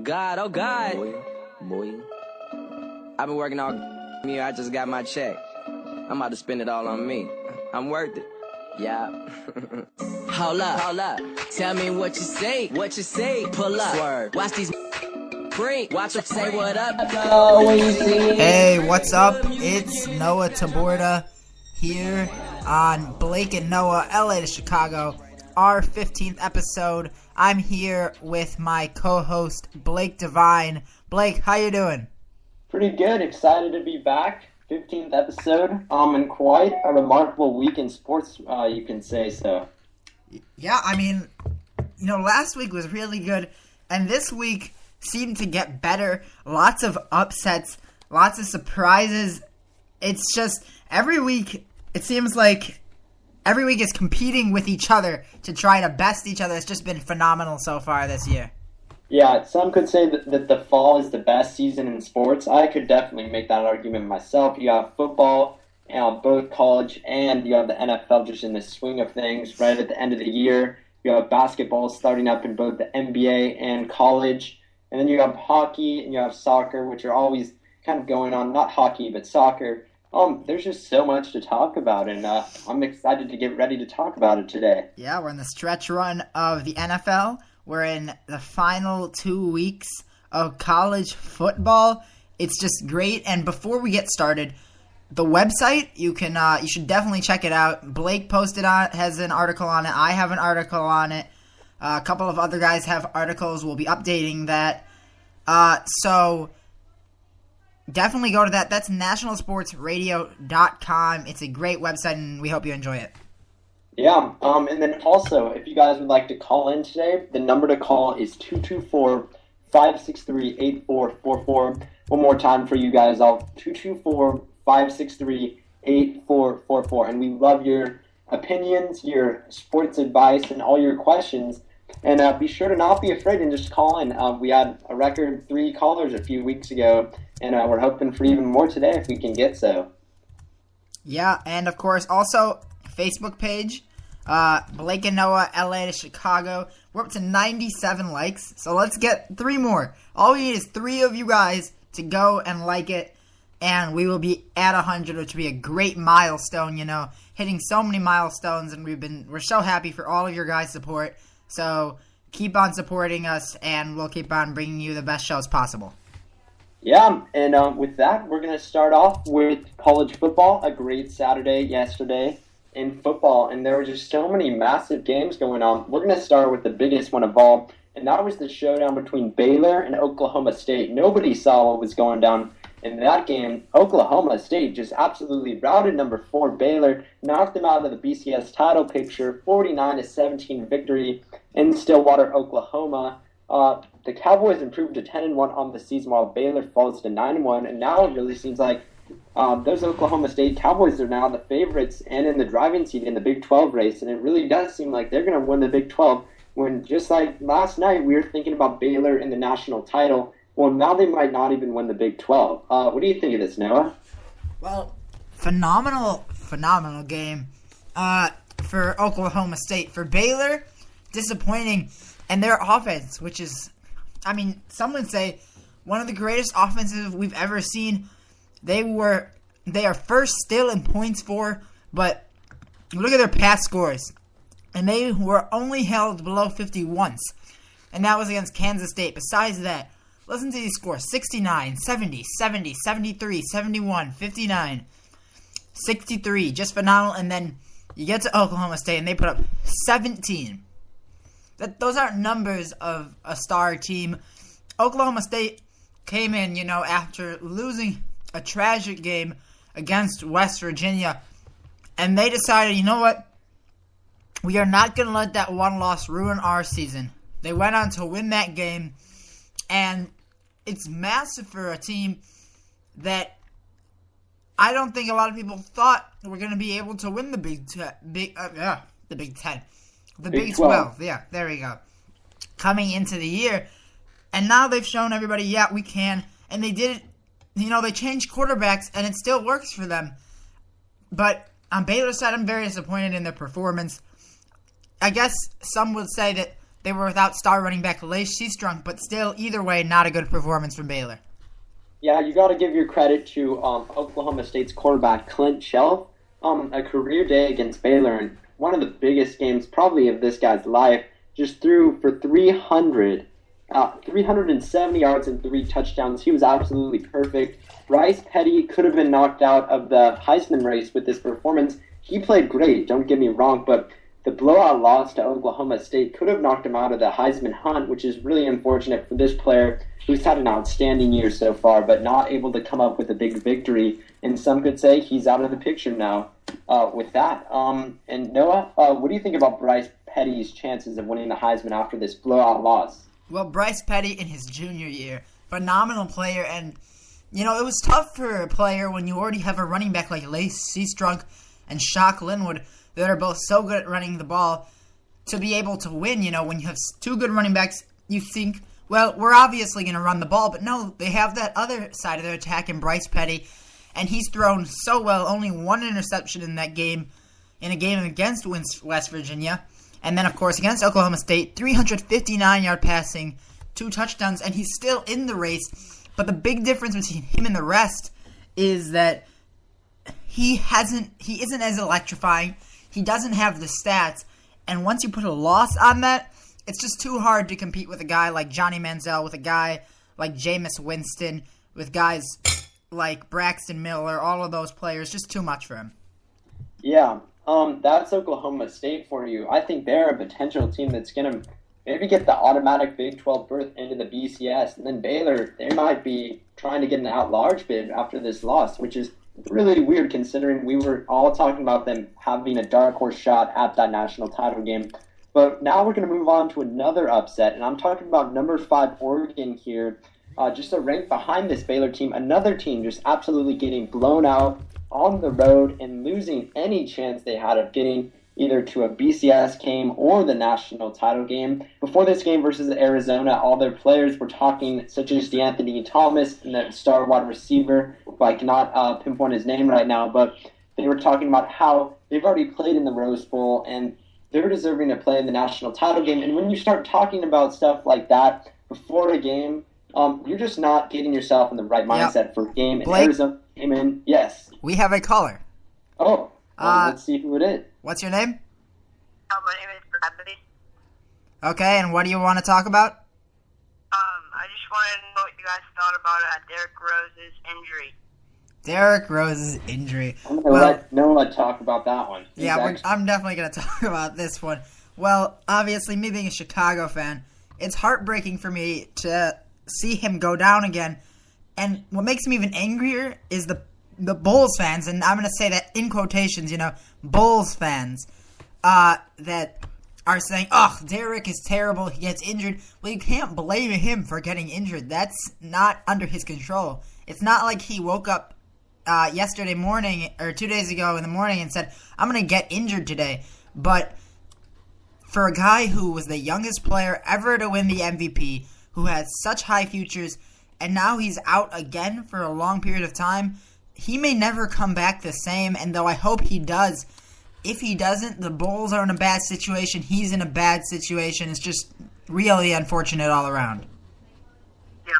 God, oh God. Boy. I've been working all year. I just got my check. I'm about to spend it all on me. I'm worth it. Yeah. Hold up. Tell me what you say. Pull up. Swerve. Watch these freak. Watch them say what up. Hey, what's up? It's Noah Taborda here on Blake and Noah, LA to Chicago, our 15th episode. I'm here with my co-host, Blake Devine. Blake, how you doing? Pretty good. Excited to be back. 15th episode. And quite a remarkable week in sports, you can say so. Yeah, I mean, last week was really good, and this week seemed to get better. Lots of upsets, lots of surprises. It's just every week, it seems like every week is competing with each other to try to best each other. It's just been phenomenal so far this year. Yeah, some could say that the fall is the best season in sports. I could definitely make that argument myself. You have football, both college, and you have the NFL just in the swing of things right at the end of the year. You have basketball starting up in both the NBA and college. And then you have hockey and you have soccer, which are always kind of going on. Not hockey, but soccer. There's just so much to talk about, and I'm excited to get ready to talk about it today. Yeah, we're in the stretch run of the NFL. We're in the final 2 weeks of college football. It's just great. And before we get started, the website, you should definitely check it out. Blake posted on it, has an article on it. I have an article on it. A couple of other guys have articles. We'll be updating that. So definitely go to that. That's nationalsportsradio.com. It's a great website, and we hope you enjoy it. Yeah, and then also, if you guys would like to call in today, the number to call is 224-563-8444. One more time for you guys, 224-563-8444. And we love your opinions, your sports advice, and all your questions. And be sure to not be afraid and just call in. We had a record 3 callers a few weeks ago, and we're hoping for even more today if we can get so. Yeah, and of course, also Facebook page, Blake and Noah, LA to Chicago. We're up to 97 likes, so let's get 3 more. All we need is 3 of you guys to go and like it, and we will be at 100, which will be a great milestone, hitting so many milestones, and we're so happy for all of your guys' support. So keep on supporting us, and we'll keep on bringing you the best shows possible. Yeah, and with that, we're going to start off with college football. A great Saturday yesterday in football, and there were just so many massive games going on. We're going to start with the biggest one of all, and that was the showdown between Baylor and Oklahoma State. Nobody saw what was going down in that game. Oklahoma State just absolutely routed number 4 Baylor, knocked them out of the BCS title picture, 49-17 victory in Stillwater, Oklahoma. The Cowboys improved to 10-1 on the season, while Baylor falls to 9-1, and now it really seems like those Oklahoma State Cowboys are now the favorites and in the driving seat in the Big 12 race, and it really does seem like they're going to win the Big 12, when just like last night we were thinking about Baylor in the national title. Well, now they might not even win the Big 12. What do you think of this, Noah? Well, phenomenal game for Oklahoma State. For Baylor, disappointing. And their offense, which is, some would say one of the greatest offenses we've ever seen. They are first still in points for, but look at their past scores. And they were only held below 50 once. And that was against Kansas State. Besides that, listen to these scores. 69, 70, 70, 73, 71, 59, 63. Just phenomenal. And then you get to Oklahoma State and they put up 17. Those aren't numbers of a star team. Oklahoma State came in, after losing a tragic game against West Virginia. And they decided, you know what? We are not going to let that one loss ruin our season. They went on to win that game. And it's massive for a team that I don't think a lot of people thought were going to be able to win the Big 10. The Big 12. Yeah, there we go. Coming into the year. And now they've shown everybody, yeah, we can. And they did it. They changed quarterbacks, and it still works for them. But on Baylor's side, I'm very disappointed in their performance. I guess some would say that they were without star running back Lace Seastrunk, but still, either way, not a good performance from Baylor. Yeah, you got to give your credit to Oklahoma State's quarterback Clint Shelf. A career day against Baylor, and one of the biggest games probably of this guy's life. Just threw for 370 yards and 3 touchdowns. He was absolutely perfect. Bryce Petty could have been knocked out of the Heisman race with this performance. He played great, don't get me wrong, but the blowout loss to Oklahoma State could have knocked him out of the Heisman hunt, which is really unfortunate for this player who's had an outstanding year so far, but not able to come up with a big victory. And some could say he's out of the picture now with that. And Noah, what do you think about Bryce Petty's chances of winning the Heisman after this blowout loss? Well, Bryce Petty in his junior year, phenomenal player, and it was tough for a player when you already have a running back like Lace Seastrunk and Shock Linwood that are both so good at running the ball to be able to win. When you have 2 good running backs, you think, well, we're obviously going to run the ball, but no, they have that other side of their attack in Bryce Petty, and he's thrown so well, only 1 interception in that game, in a game against West Virginia. And then, of course, against Oklahoma State, 359-yard passing, 2 touchdowns, and he's still in the race. But the big difference between him and the rest is that he isn't as electrifying. He doesn't have the stats. And once you put a loss on that, it's just too hard to compete with a guy like Johnny Manziel, with a guy like Jameis Winston, with guys like Braxton Miller, all of those players. Just too much for him. Yeah. That's Oklahoma State for you. I think they're a potential team that's going to maybe get the automatic Big 12 berth into the BCS. And then Baylor, they might be trying to get an at-large bid after this loss, which is really weird considering we were all talking about them having a dark horse shot at that national title game. But now we're going to move on to another upset, and I'm talking about number 5 Oregon here. Just a rank behind this Baylor team, another team just absolutely getting blown out on the road and losing any chance they had of getting either to a BCS game or the national title game. Before this game versus Arizona, all their players were talking, such as DeAnthony Thomas and the star wide receiver, who I cannot pinpoint his name right now, but they were talking about how they've already played in the Rose Bowl and they're deserving to play in the national title game. And when you start talking about stuff like that before a game, you're just not getting yourself in the right mindset for a game. And Arizona came in, yes. We have a caller. Oh, let's see who it is. What's your name? My name is Bradley. Okay, and what do you want to talk about? I just wanted to know what you guys thought about Derrick Rose's injury. Derrick Rose's injury. I'm going to let Noah talk about that one. I'm definitely going to talk about this one. Well, obviously, me being a Chicago fan, it's heartbreaking for me to see him go down again. And what makes me even angrier is the Bulls fans, and I'm going to say that in quotations, Bulls fans, that are saying, Derrick is terrible, he gets injured. Well, you can't blame him for getting injured. That's not under his control. It's not like he woke up yesterday morning, or 2 days ago in the morning and said, I'm going to get injured today. But for a guy who was the youngest player ever to win the MVP, who had such high futures, and now he's out again for a long period of time, he may never come back the same, and though I hope he does, if he doesn't, the Bulls are in a bad situation, he's in a bad situation. It's just really unfortunate all around. Yeah.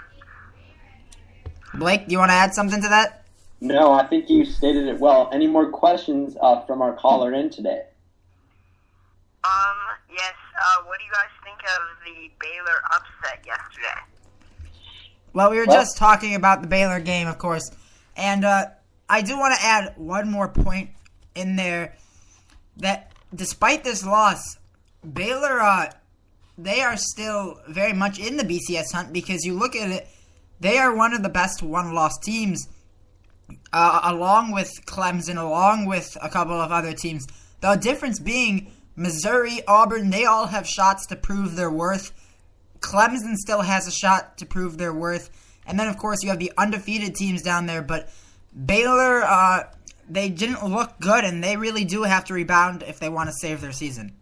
Blake, do you want to add something to that? No, I think you stated it well. Any more questions from our caller in today? Yes. What do you guys think of the Baylor upset yesterday? Well, we were just talking about the Baylor game, of course, and I do want to add one more point in there, that despite this loss, Baylor, they are still very much in the BCS hunt, because you look at it, they are one of the best one-loss teams, along with Clemson, along with a couple of other teams. The difference being Missouri, Auburn, they all have shots to prove their worth. Clemson still has a shot to prove their worth. And then, of course, you have the undefeated teams down there. But Baylor, they didn't look good, and they really do have to rebound if they want to save their season.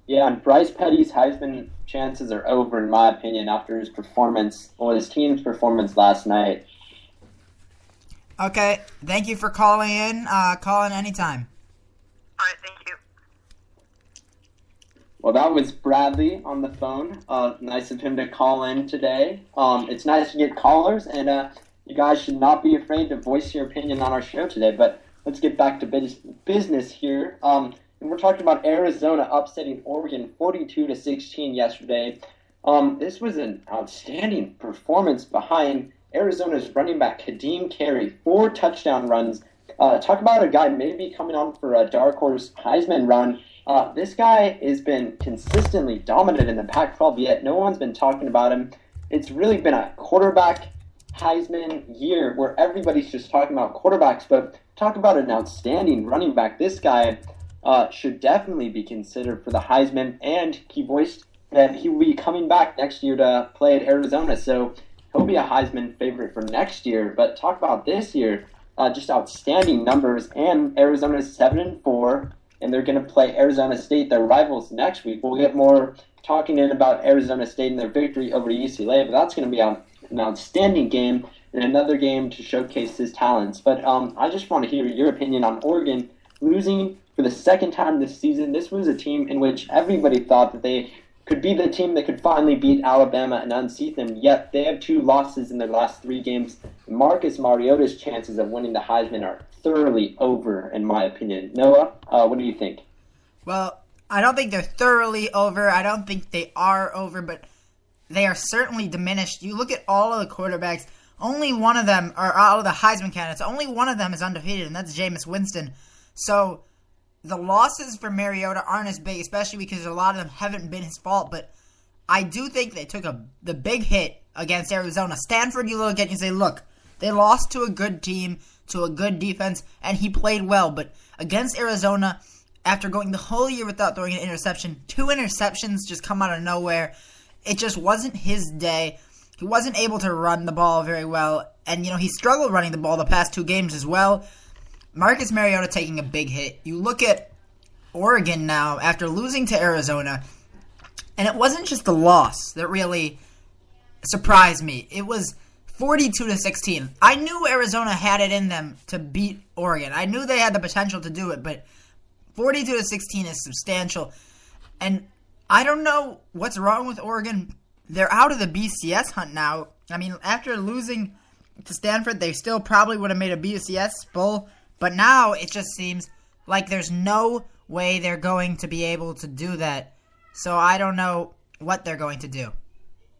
Yeah, and Bryce Petty's Heisman chances are over, in my opinion, after his performance, or his team's performance last night. Okay, thank you for calling in. Call in anytime. All right, thank you. Well, that was Bradley on the phone. Nice of him to call in today. It's nice to get callers, and you guys should not be afraid to voice your opinion on our show today. But let's get back to business here. And we're talking about Arizona upsetting Oregon 42-16 yesterday. This was an outstanding performance behind Arizona's running back, Kadeem Carey, 4 touchdown runs. Talk about a guy maybe coming on for a dark horse Heisman run. This guy has been consistently dominant in the Pac-12, yet no one's been talking about him. It's really been a quarterback Heisman year where everybody's just talking about quarterbacks, but talk about an outstanding running back. This guy should definitely be considered for the Heisman, and he voiced that he will be coming back next year to play at Arizona, so he'll be a Heisman favorite for next year. But talk about this year, just outstanding numbers, and Arizona's 7-4. And they're going to play Arizona State, their rivals, next week. We'll get more talking in about Arizona State and their victory over UCLA, but that's going to be an outstanding game and another game to showcase his talents. But I just want to hear your opinion on Oregon losing for the second time this season. This was a team in which everybody thought that they could be the team that could finally beat Alabama and unseat them, yet they have 2 losses in their last 3 games. Marcus Mariota's chances of winning the Heisman are thoroughly over, in my opinion. Noah, what do you think? Well, I don't think they're thoroughly over. I don't think they are over, but they are certainly diminished. You look at all of the quarterbacks, only one of them, or all of the Heisman candidates, only one of them is undefeated, and that's Jameis Winston. So the losses for Mariota aren't as big, especially because a lot of them haven't been his fault, but I do think they took the big hit against Arizona. Stanford, you look at and you say, look, they lost to a good team, to a good defense, and he played well. But against Arizona, after going the whole year without throwing an interception, 2 interceptions just come out of nowhere. It just wasn't his day. He wasn't able to run the ball very well. And, he struggled running the ball the past 2 games as well. Marcus Mariota taking a big hit. You look at Oregon now, after losing to Arizona, and it wasn't just the loss that really surprised me. It was 42-16. I knew Arizona had it in them to beat Oregon. I knew they had the potential to do it, but 42-16 is substantial. And I don't know what's wrong with Oregon. They're out of the BCS hunt now. I mean, after losing to Stanford, they still probably would have made a BCS bowl. But now it just seems like there's no way they're going to be able to do that. So I don't know what they're going to do.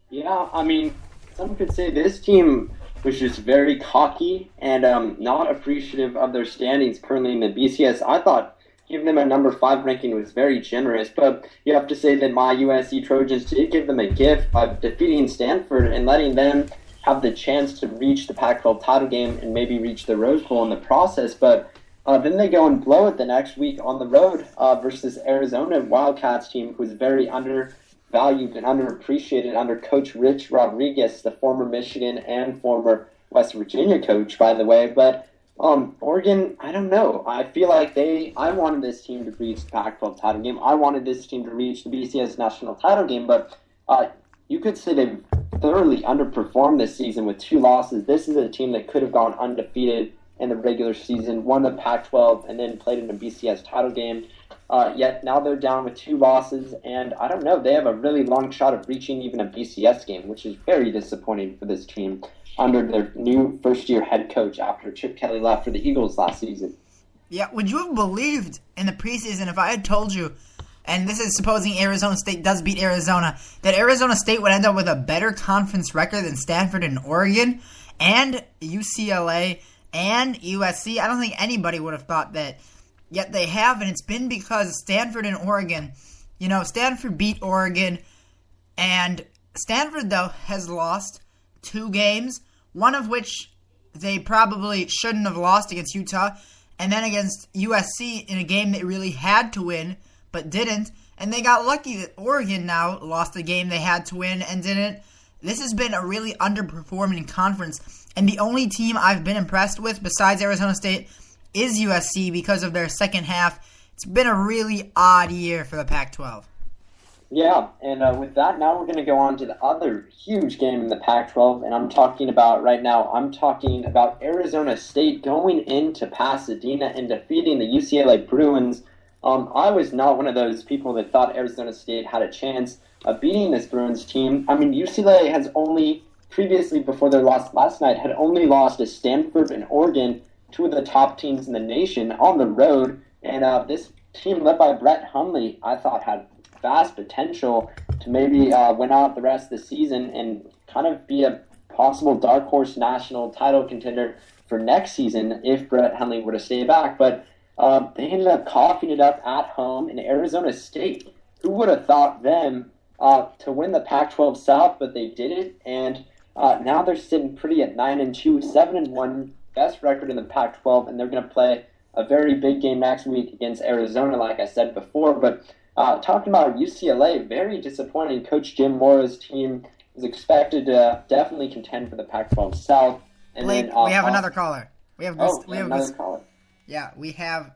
Yeah, I mean, some could say this team was just very cocky and not appreciative of their standings currently in the BCS. I thought giving them a number 5 ranking was very generous, but you have to say that my USC Trojans did give them a gift by defeating Stanford and letting them have the chance to reach the Pac-12 title game and maybe reach the Rose Bowl in the process. But then they go and blow it the next week on the road versus Arizona Wildcats team, who's very undervalued and underappreciated under Coach Rich Rodriguez, the former Michigan and former West Virginia coach, by the way. But Oregon, I don't know. I feel like I wanted this team to reach the Pac-12 title game. I wanted this team to reach the BCS national title game, but you could say they've thoroughly underperformed this season with 2 losses. This is a team that could have gone undefeated in the regular season, won the Pac-12, and then played in a BCS title game. Yet now they're down with 2 losses, and I don't know, they have a really long shot of reaching even a BCS game, which is very disappointing for this team under their new first-year head coach after Chip Kelly left for the Eagles last season. Yeah, would you have believed in the preseason if I had told you, and this is supposing Arizona State does beat Arizona, that Arizona State would end up with a better conference record than Stanford and Oregon and UCLA and USC? I don't think anybody would have thought that. Yet they have, and it's been because Stanford and Oregon, Stanford beat Oregon, and Stanford, though, has lost 2 games, one of which they probably shouldn't have lost against Utah, and then against USC in a game they really had to win, but didn't, and they got lucky that Oregon now lost a game they had to win and didn't. This has been a really underperforming conference, and the only team I've been impressed with besides Arizona State is USC because of their second half. It's been a really odd year for the Pac-12. Yeah, and with that, now we're going to go on to the other huge game in the Pac-12, and I'm talking about Arizona State going into Pasadena and defeating the UCLA Bruins I was not one of those people that thought Arizona State had a chance of beating this Bruins team. I mean, UCLA has only previously, before their loss last night, had only lost to Stanford and Oregon, two of the top teams in the nation, on the road. And this team led by Brett Hundley, I thought, had vast potential to maybe win out the rest of the season and kind of be a possible dark horse national title contender for next season if Brett Hundley were to stay back. But they ended up coughing it up at home in Arizona State. Who would have thought them to win the Pac-12 South, but they did it. And now they're sitting pretty at 9-2, 7-1, best record in the Pac-12, and they're going to play a very big game next week against Arizona, like I said before. But talking about UCLA, very disappointing. Coach Jim Mora's team is expected to definitely contend for the Pac-12 South. And Blake, then, we have another caller. Another caller. Yeah, we have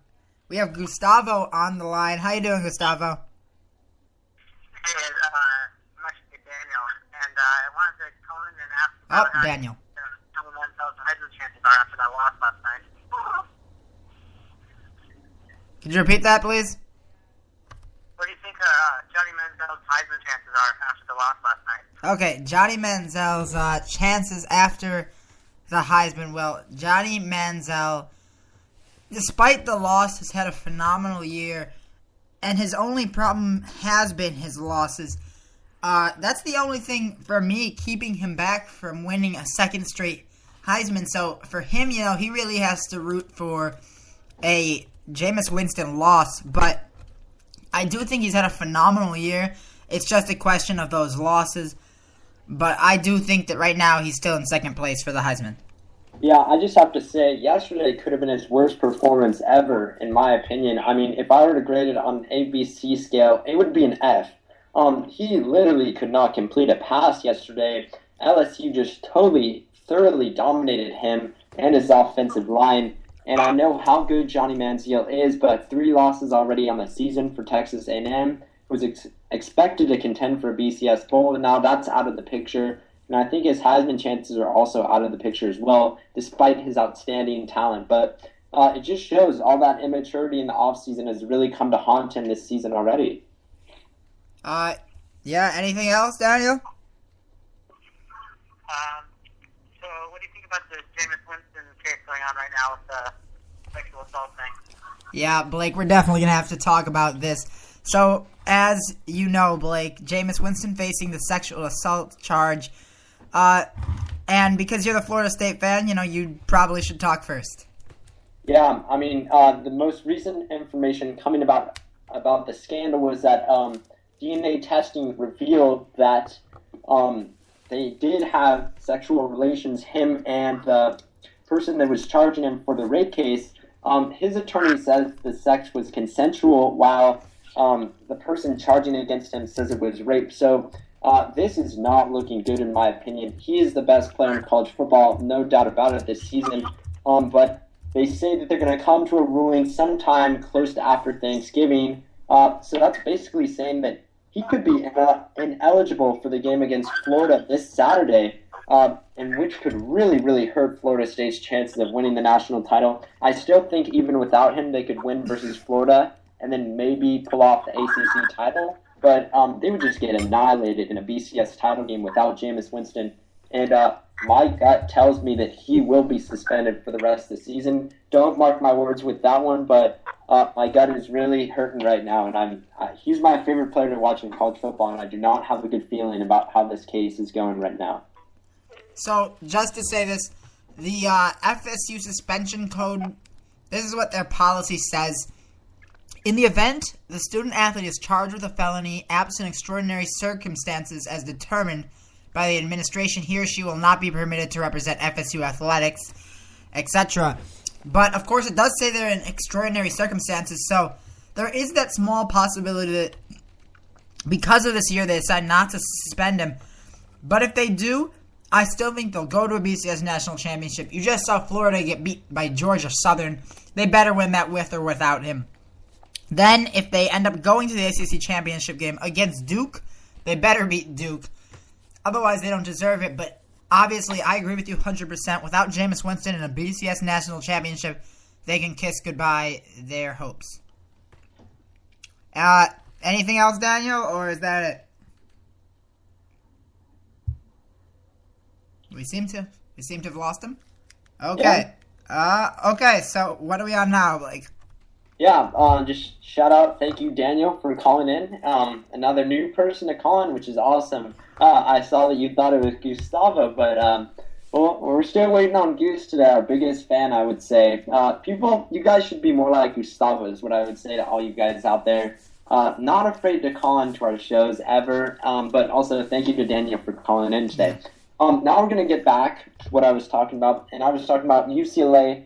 Gustavo on the line. How you doing, Gustavo? Hey, I'm actually Daniel, and I wanted to call in and ask about how Daniel. Johnny Manziel's Heisman chances are after that loss last night. Could you repeat that, please? What do you think Johnny Manziel's Heisman chances are after the loss last night? Okay, Johnny Manziel's chances after the Heisman. Well, Johnny Manziel, despite the loss, has had a phenomenal year, and his only problem has been his losses. That's the only thing for me keeping him back from winning a second straight Heisman. So for him, he really has to root for a Jameis Winston loss, but I do think he's had a phenomenal year. It's just a question of those losses, but I do think that right now he's still in second place for the Heisman. Yeah, I just have to say, yesterday could have been his worst performance ever, in my opinion. I mean, if I were to grade it on an ABC scale, it would be an F. He literally could not complete a pass yesterday. LSU just thoroughly dominated him and his offensive line. And I know how good Johnny Manziel is, but 3 losses already on the season for Texas A&M. Was expected to contend for a BCS Bowl, and now that's out of the picture. And I think his Heisman chances are also out of the picture as well, despite his outstanding talent. But it just shows all that immaturity in the offseason has really come to haunt him this season already. Yeah, anything else, Daniel? So what do you think about the Jameis Winston case going on right now with the sexual assault thing? Yeah, Blake, we're definitely going to have to talk about this. So, as you know, Blake, Jameis Winston facing the sexual assault charge. And because you're the Florida State fan, you probably should talk first. Yeah, I mean, the most recent information coming about the scandal was that DNA testing revealed that they did have sexual relations, him and the person that was charging him for the rape case. His attorney says the sex was consensual, while the person charging against him says it was rape. So this is not looking good, in my opinion. He is the best player in college football, no doubt about it, this season. But they say that they're going to come to a ruling sometime close to after Thanksgiving. So that's basically saying that he could be ineligible for the game against Florida this Saturday, and which could really, really hurt Florida State's chances of winning the national title. I still think even without him, they could win versus Florida and then maybe pull off the ACC title. But they would just get annihilated in a BCS title game without Jameis Winston. And my gut tells me that he will be suspended for the rest of the season. Don't mark my words with that one, but my gut is really hurting right now. And he's my favorite player to watch in college football, and I do not have a good feeling about how this case is going right now. So, just to say this, the FSU suspension code, this is what their policy says. In the event the student-athlete is charged with a felony, absent extraordinary circumstances as determined by the administration, he or she will not be permitted to represent FSU athletics, etc. But, of course, it does say they're in extraordinary circumstances, so there is that small possibility that because of this year they decide not to suspend him. But if they do, I still think they'll go to a BCS national championship. You just saw Florida get beat by Georgia Southern. They better win that with or without him. Then, if they end up going to the ACC championship game against Duke, they better beat Duke. Otherwise, they don't deserve it. But obviously, I agree with you 100%. Without Jameis Winston in a BCS national championship, they can kiss goodbye their hopes. Anything else, Daniel, or is that it? We seem to have lost him. Okay. Okay, so what are we on now, Blake? Yeah, just shout out, thank you, Daniel, for calling in. Another new person to call in, which is awesome. I saw that you thought it was Gustavo, but well, we're still waiting on Goose today, our biggest fan, I would say. You guys should be more like Gustavo, is what I would say to all you guys out there. Not afraid to call into our shows ever, but also thank you to Daniel for calling in today. Now we're going to get back to what I was talking about, and I was talking about UCLA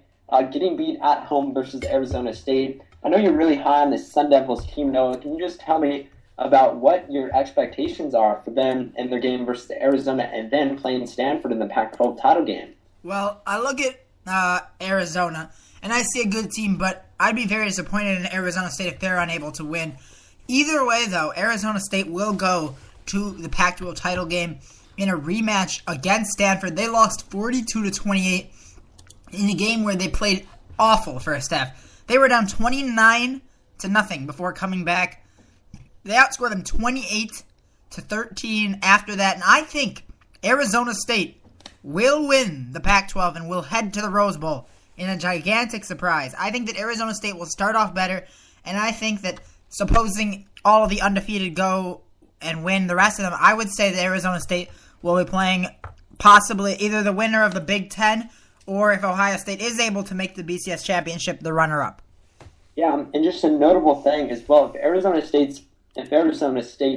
getting beat at home versus Arizona State. I know you're really high on this Sun Devils team, Noah. Can you just tell me about what your expectations are for them in their game versus Arizona and then playing Stanford in the Pac-12 title game? Well, I look at Arizona, and I see a good team, but I'd be very disappointed in Arizona State if they're unable to win. Either way, though, Arizona State will go to the Pac-12 title game in a rematch against Stanford. They lost 42-28 in a game where they played awful first half. They were down 29-0 before coming back. They outscored them 28-13 after that, and I think Arizona State will win the Pac-12 and will head to the Rose Bowl in a gigantic surprise. I think that Arizona State will start off better, and I think that supposing all of the undefeated go and win the rest of them, I would say that Arizona State will be playing possibly either the winner of the Big Ten or, if Ohio State is able to make the BCS championship, the runner-up. Yeah, and just a notable thing as well, if Arizona State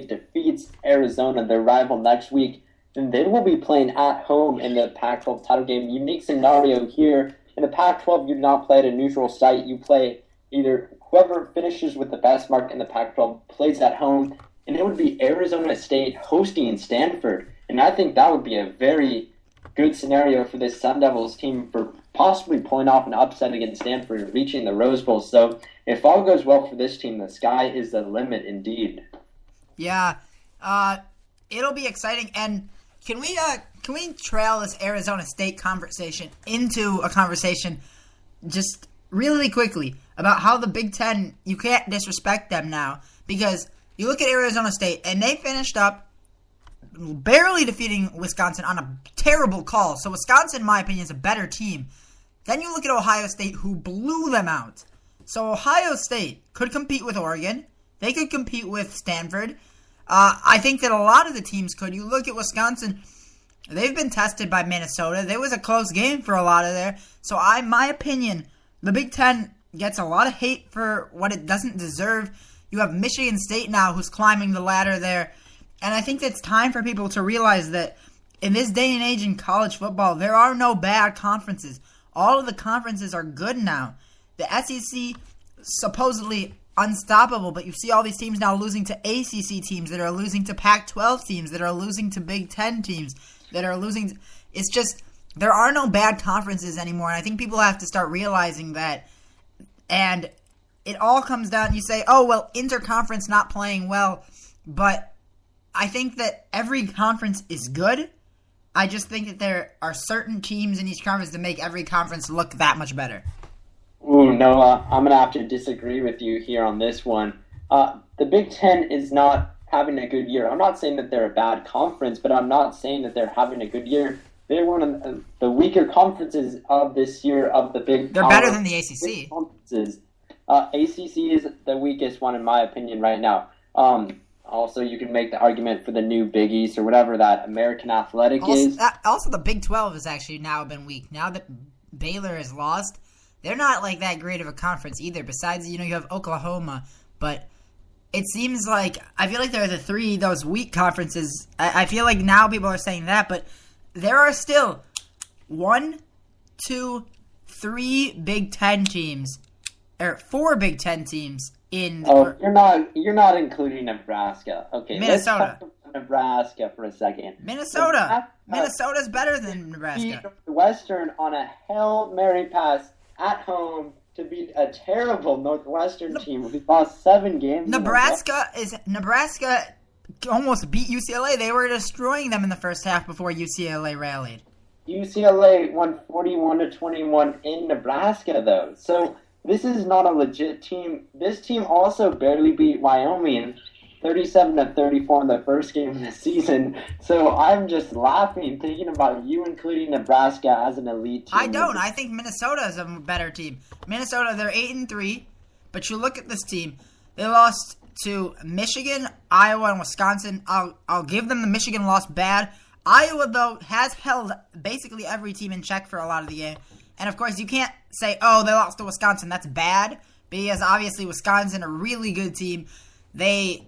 defeats Arizona, their rival, next week, then they will be playing at home in the Pac-12 title game. Unique scenario here. In the Pac-12, you do not play at a neutral site. You play either whoever finishes with the best mark in the Pac-12 plays at home, and it would be Arizona State hosting Stanford. And I think that would be a very good scenario for this Sun Devils team for possibly pulling off an upset against Stanford and reaching the Rose Bowl. So if all goes well for this team, the sky is the limit indeed. Yeah, it'll be exciting. And can we trail this Arizona State conversation into a conversation just really quickly about how the Big Ten, you can't disrespect them now, because you look at Arizona State and they finished up barely defeating Wisconsin on a terrible call. So Wisconsin, in my opinion, is a better team. Then you look at Ohio State, who blew them out. So Ohio State could compete with Oregon. They could compete with Stanford. I think that a lot of the teams could. You look at Wisconsin, they've been tested by Minnesota. There was a close game for a lot of there. So my opinion, the Big Ten gets a lot of hate for what it doesn't deserve. You have Michigan State now, who's climbing the ladder there. And I think it's time for people to realize that in this day and age in college football, there are no bad conferences. All of the conferences are good now. The SEC, supposedly unstoppable, but you see all these teams now losing to ACC teams, that are losing to Pac-12 teams, that are losing to Big Ten teams, that are losing. It's just, there are no bad conferences anymore, and I think people have to start realizing that. And it all comes down, you say, oh, well, interconference not playing well, but I think that every conference is good. I just think that there are certain teams in each conference that make every conference look that much better. Ooh, Noah, I'm going to have to disagree with you here on this one. The Big Ten is not having a good year. I'm not saying that they're a bad conference, but I'm not saying that they're having a good year. They're one of the weaker conferences of this year of the Big They're better than the ACC. Conferences. ACC is the weakest one, in my opinion, right now. Also, you can make the argument for the new Big East or whatever that American Athletic is. Also, the Big 12 has actually now been weak. Now that Baylor has lost, they're not like that great of a conference either. Besides, you have Oklahoma, but it seems like, I feel like there are those weak conferences. I feel like now people are saying that, but there are still 1, 2, 3 Big Ten teams, or 4 Big Ten teams. You're not including Nebraska. Okay, Minnesota. Let's talk about Nebraska for a second. Minnesota's better than Nebraska. Beat Northwestern on a Hail Mary pass at home to beat a terrible Northwestern team who lost 7 games. Nebraska almost beat UCLA. They were destroying them in the first half before UCLA rallied. UCLA won 41-21 in Nebraska, though. So this is not a legit team. This team also barely beat Wyoming 37-34 in the first game of the season. So I'm just laughing thinking about you including Nebraska as an elite team. I don't. I think Minnesota is a better team. Minnesota, they're 8-3, but you look at this team. They lost to Michigan, Iowa, and Wisconsin. I'll give them the Michigan loss bad. Iowa, though, has held basically every team in check for a lot of the game. And, of course, you can't say, oh, they lost to Wisconsin. That's bad, because obviously Wisconsin, a really good team. They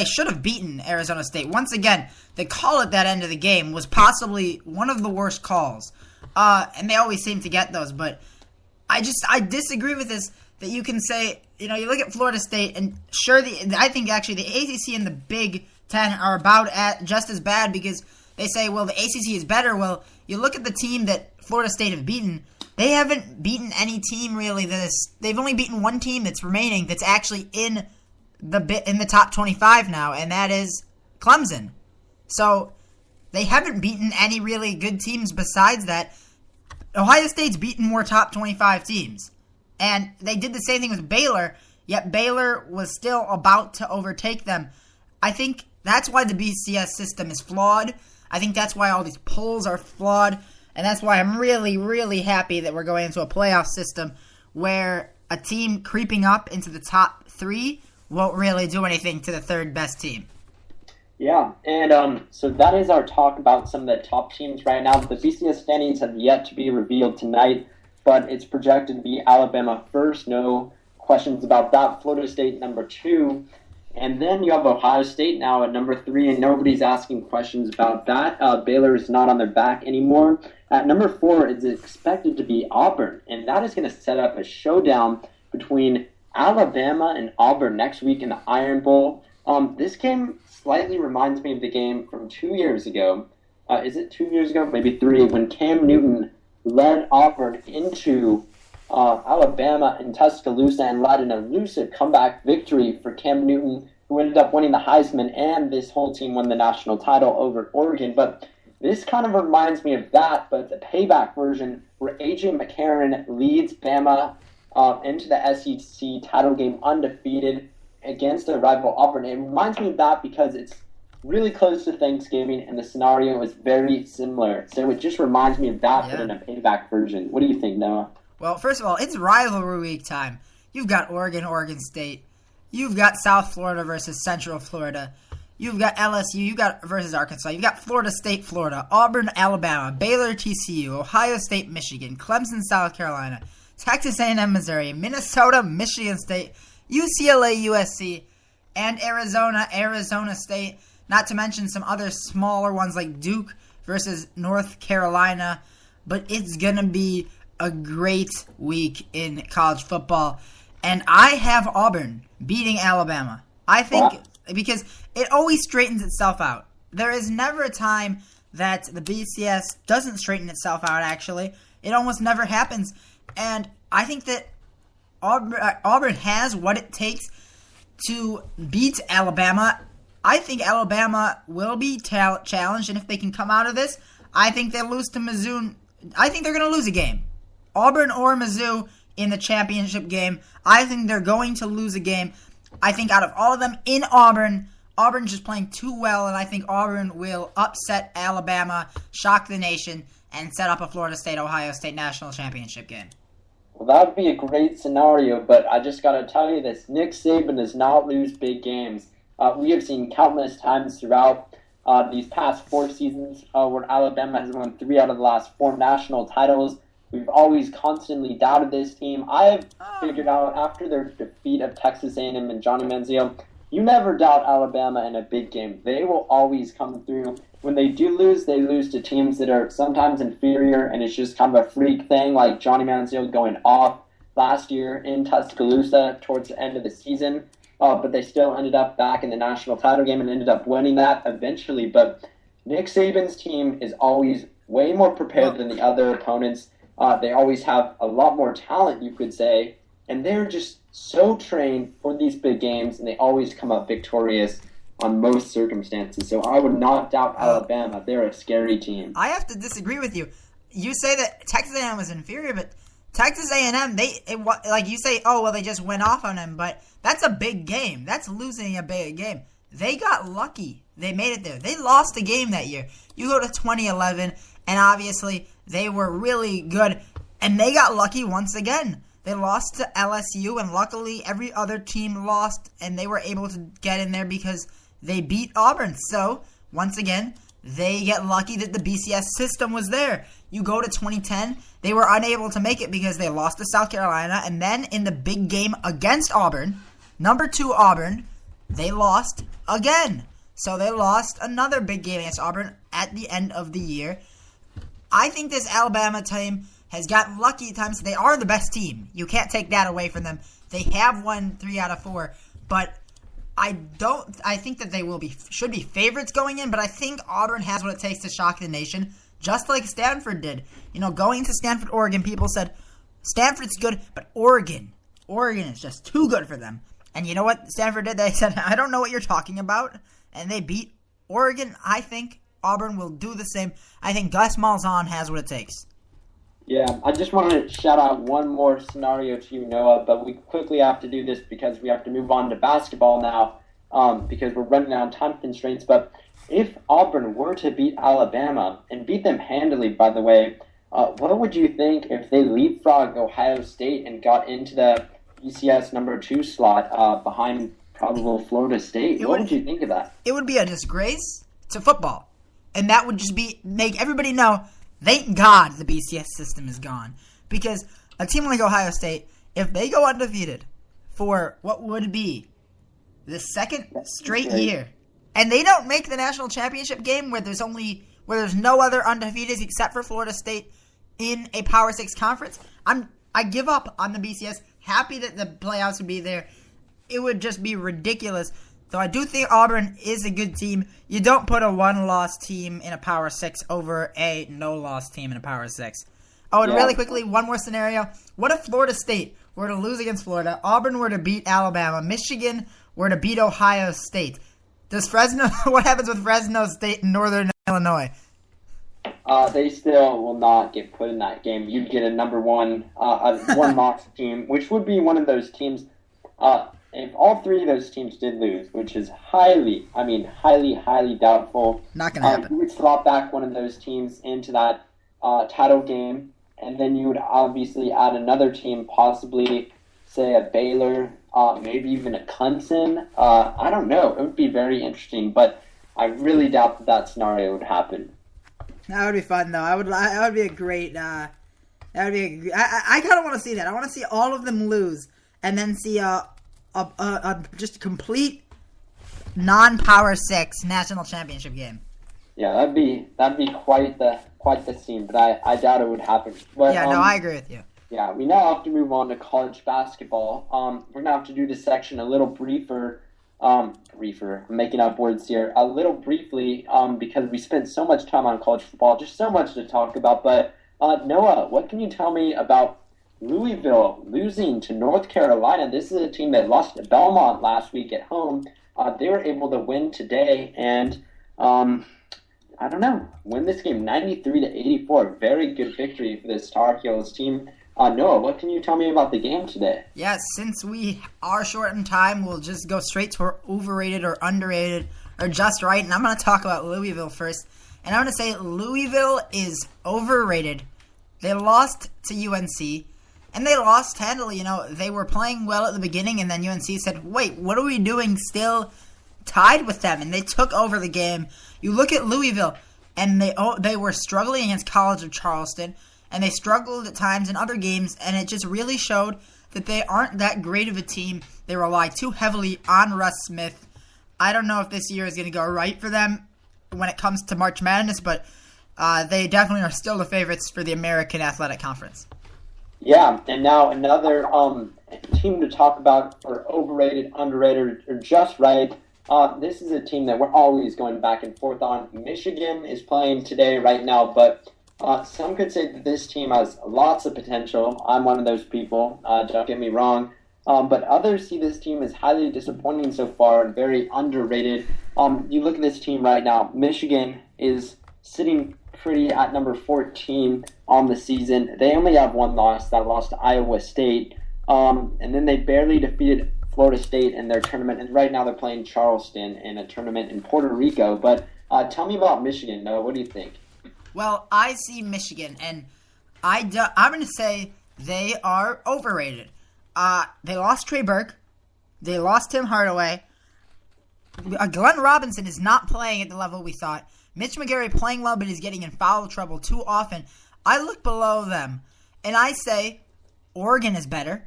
should have beaten Arizona State. Once again, the call at that end of the game was possibly one of the worst calls. And they always seem to get those. But I disagree with this, that you can say, you look at Florida State, and sure, I think actually the ACC and the Big Ten are about just as bad, because they say, well, the ACC is better. Well, you look at the team that Florida State have beaten. They haven't beaten any team really. They've only beaten one team that's remaining that's actually in the top 25 now, and that is Clemson. So they haven't beaten any really good teams besides that. Ohio State's beaten more top 25 teams. And they did the same thing with Baylor, yet Baylor was still about to overtake them. I think that's why the BCS system is flawed. I think that's why all these polls are flawed. And that's why I'm really, really happy that we're going into a playoff system where a team creeping up into the top 3 won't really do anything to the third best team. Yeah, and so that is our talk about some of the top teams right now. The BCS standings have yet to be revealed tonight, but it's projected to be Alabama first. No questions about that. Florida State number 2. And then you have Ohio State now at number 3, and nobody's asking questions about that. Baylor is not on their back anymore. At number 4 is expected to be Auburn, and that is going to set up a showdown between Alabama and Auburn next week in the Iron Bowl. This game slightly reminds me of the game from 2 years ago. Is it 2 years ago? Maybe 3, when Cam Newton led Auburn into Alabama in Tuscaloosa and led an elusive comeback victory for Cam Newton, who ended up winning the Heisman, and this whole team won the national title over Oregon. But this kind of reminds me of that, but the payback version where A.J. McCarron leads Bama into the SEC title game undefeated against their rival Auburn. It reminds me of that because it's really close to Thanksgiving, and the scenario is very similar. So it just reminds me of that, but in a payback version. What do you think, Noah? Well, first of all, it's rivalry week time. You've got Oregon State. You've got South Florida versus Central Florida. You've got LSU. You've got versus Arkansas. You've got Florida State, Florida. Auburn, Alabama. Baylor, TCU. Ohio State, Michigan. Clemson, South Carolina. Texas A&M, Missouri. Minnesota, Michigan State. UCLA, USC. And Arizona State. Not to mention some other smaller ones like Duke versus North Carolina. But it's going to be a great week in college football. And I have Auburn beating Alabama. I think because it always straightens itself out. There is never a time that the BCS doesn't straighten itself out, actually. It almost never happens. And I think that Auburn has what it takes to beat Alabama. I think Alabama will be challenged, and if they can come out of this, I think they lose to Mizzou. I think they're going to lose a game. Auburn or Mizzou in the championship game. I think they're going to lose a game. I think out of all of them in Auburn's just playing too well, and I think Auburn will upset Alabama, shock the nation, and set up a Florida State-Ohio State national championship game. Well, that would be a great scenario, but I just got to tell you this. Nick Saban does not lose big games. We have seen countless times throughout these past 4 seasons where Alabama has won 3 out of the last 4 national titles. We've always constantly doubted this team. I have figured out after their defeat of Texas A&M and Johnny Manziel, you never doubt Alabama in a big game. They will always come through. When they do lose, they lose to teams that are sometimes inferior, and it's just kind of a freak thing, like Johnny Manziel going off last year in Tuscaloosa towards the end of the season. But they still ended up back in the national title game and ended up winning that eventually. But Nick Saban's team is always way more prepared than the other opponents. They always have a lot more talent, you could say, and they're just so trained for these big games, and they always come up victorious on most circumstances. So I would not doubt Alabama. They're a scary team. I have to disagree with you. You say that Texas A&M was inferior, but Texas A&M, like you say, oh, well, they just went off on them, but that's a big game. That's losing a big game. They got lucky. They made it there. They lost a game that year. You go to 2011, and obviously they were really good, and they got lucky once again. They lost to LSU, and luckily every other team lost, and they were able to get in there because they beat Auburn. So, once again, they get lucky that the BCS system was there. You go to 2010, they were unable to make it because they lost to South Carolina, and then in the big game against Auburn, number 2 Auburn, they lost again. So they lost another big game against Auburn at the end of the year. I think this Alabama team has gotten lucky at times. They are the best team. You can't take that away from them. They have won 3 out of 4, but I think that they should be favorites going in, but I think Auburn has what it takes to shock the nation, just like Stanford did. Going to Stanford, Oregon, people said, Stanford's good, but Oregon is just too good for them. And you know what Stanford did? They said, I don't know what you're talking about, and they beat Oregon. I think Auburn will do the same. I think Gus Malzahn has what it takes. Yeah, I just want to shout out one more scenario to you, Noah, but we quickly have to do this because we have to move on to basketball now because we're running out of time constraints. But if Auburn were to beat Alabama, and beat them handily, by the way, what would you think if they leapfrogged Ohio State and got into the BCS number 2 slot behind probable Florida State? What would you think of that? It would be a disgrace to football, and that would just make everybody know, thank God the BCS system is gone. Because a team like Ohio State, if they go undefeated for what would be the second straight year, and they don't make the national championship game where there's no other undefeated except for Florida State in a Power 6 conference, I give up on the BCS. Happy that the playoffs would be there. It would just be ridiculous. Though I do think Auburn is a good team. You don't put a one-loss team in a Power 6 over a no-loss team in a Power 6. Oh, and really quickly, one more scenario. What if Florida State were to lose against Florida, Auburn were to beat Alabama, Michigan were to beat Ohio State? What happens with Fresno State and Northern Illinois? They still will not get put in that game. You'd get a number one loss team, which would be one of those teams. If all 3 of those teams did lose, which is highly doubtful, not going to happen. You would slot back one of those teams into that title game, and then you would obviously add another team, possibly, say, a Baylor, maybe even a Clemson. I don't know. It would be very interesting, but I really doubt that scenario would happen. That would be fun, though. That would be a great. I kind of want to see that. I want to see all of them lose, and then see just a complete non-Power 6 national championship game. Yeah, that'd be quite the scene, but I doubt it would happen. But, I agree with you. Yeah, we now have to move on to college basketball. We're gonna have to do this section a little briefer. I'm making up words here. A little briefly, because we spent so much time on college football, just so much to talk about. But Noah, what can you tell me about Louisville losing to North Carolina? This is a team that lost to Belmont last week at home. They were able to win today and, win this game 93-84. Very good victory for this Tar Heels team. Noah, what can you tell me about the game today? Yes, since we are short in time, we'll just go straight to our overrated or underrated or just right. And I'm going to talk about Louisville first. And I'm going to say Louisville is overrated. They lost to UNC. And they lost handily. They were playing well at the beginning, and then UNC said, wait, what are we doing still tied with them? And they took over the game. You look at Louisville, and they were struggling against College of Charleston, and they struggled at times in other games, and it just really showed that they aren't that great of a team. They rely too heavily on Russ Smith. I don't know if this year is going to go right for them when it comes to March Madness, but they definitely are still the favorites for the American Athletic Conference. Yeah, and now another team to talk about, or overrated, underrated, or just right. This is a team that we're always going back and forth on. Michigan is playing today right now, but some could say that this team has lots of potential. I'm one of those people, don't get me wrong. But others see this team as highly disappointing so far and very underrated. You look at this team right now. Michigan is sitting pretty at number 14. on the season. They only have one loss, that loss to Iowa State. And then they barely defeated Florida State in their tournament, and right now they're playing Charleston in a tournament in Puerto Rico. But tell me about Michigan, Noah. What do you think? Well, I see Michigan, and I'm going to say they are overrated. They lost Trey Burke. They lost Tim Hardaway. Glenn Robinson is not playing at the level we thought. Mitch McGary playing well, but he's getting in foul trouble too often. I look below them, and I say Oregon is better.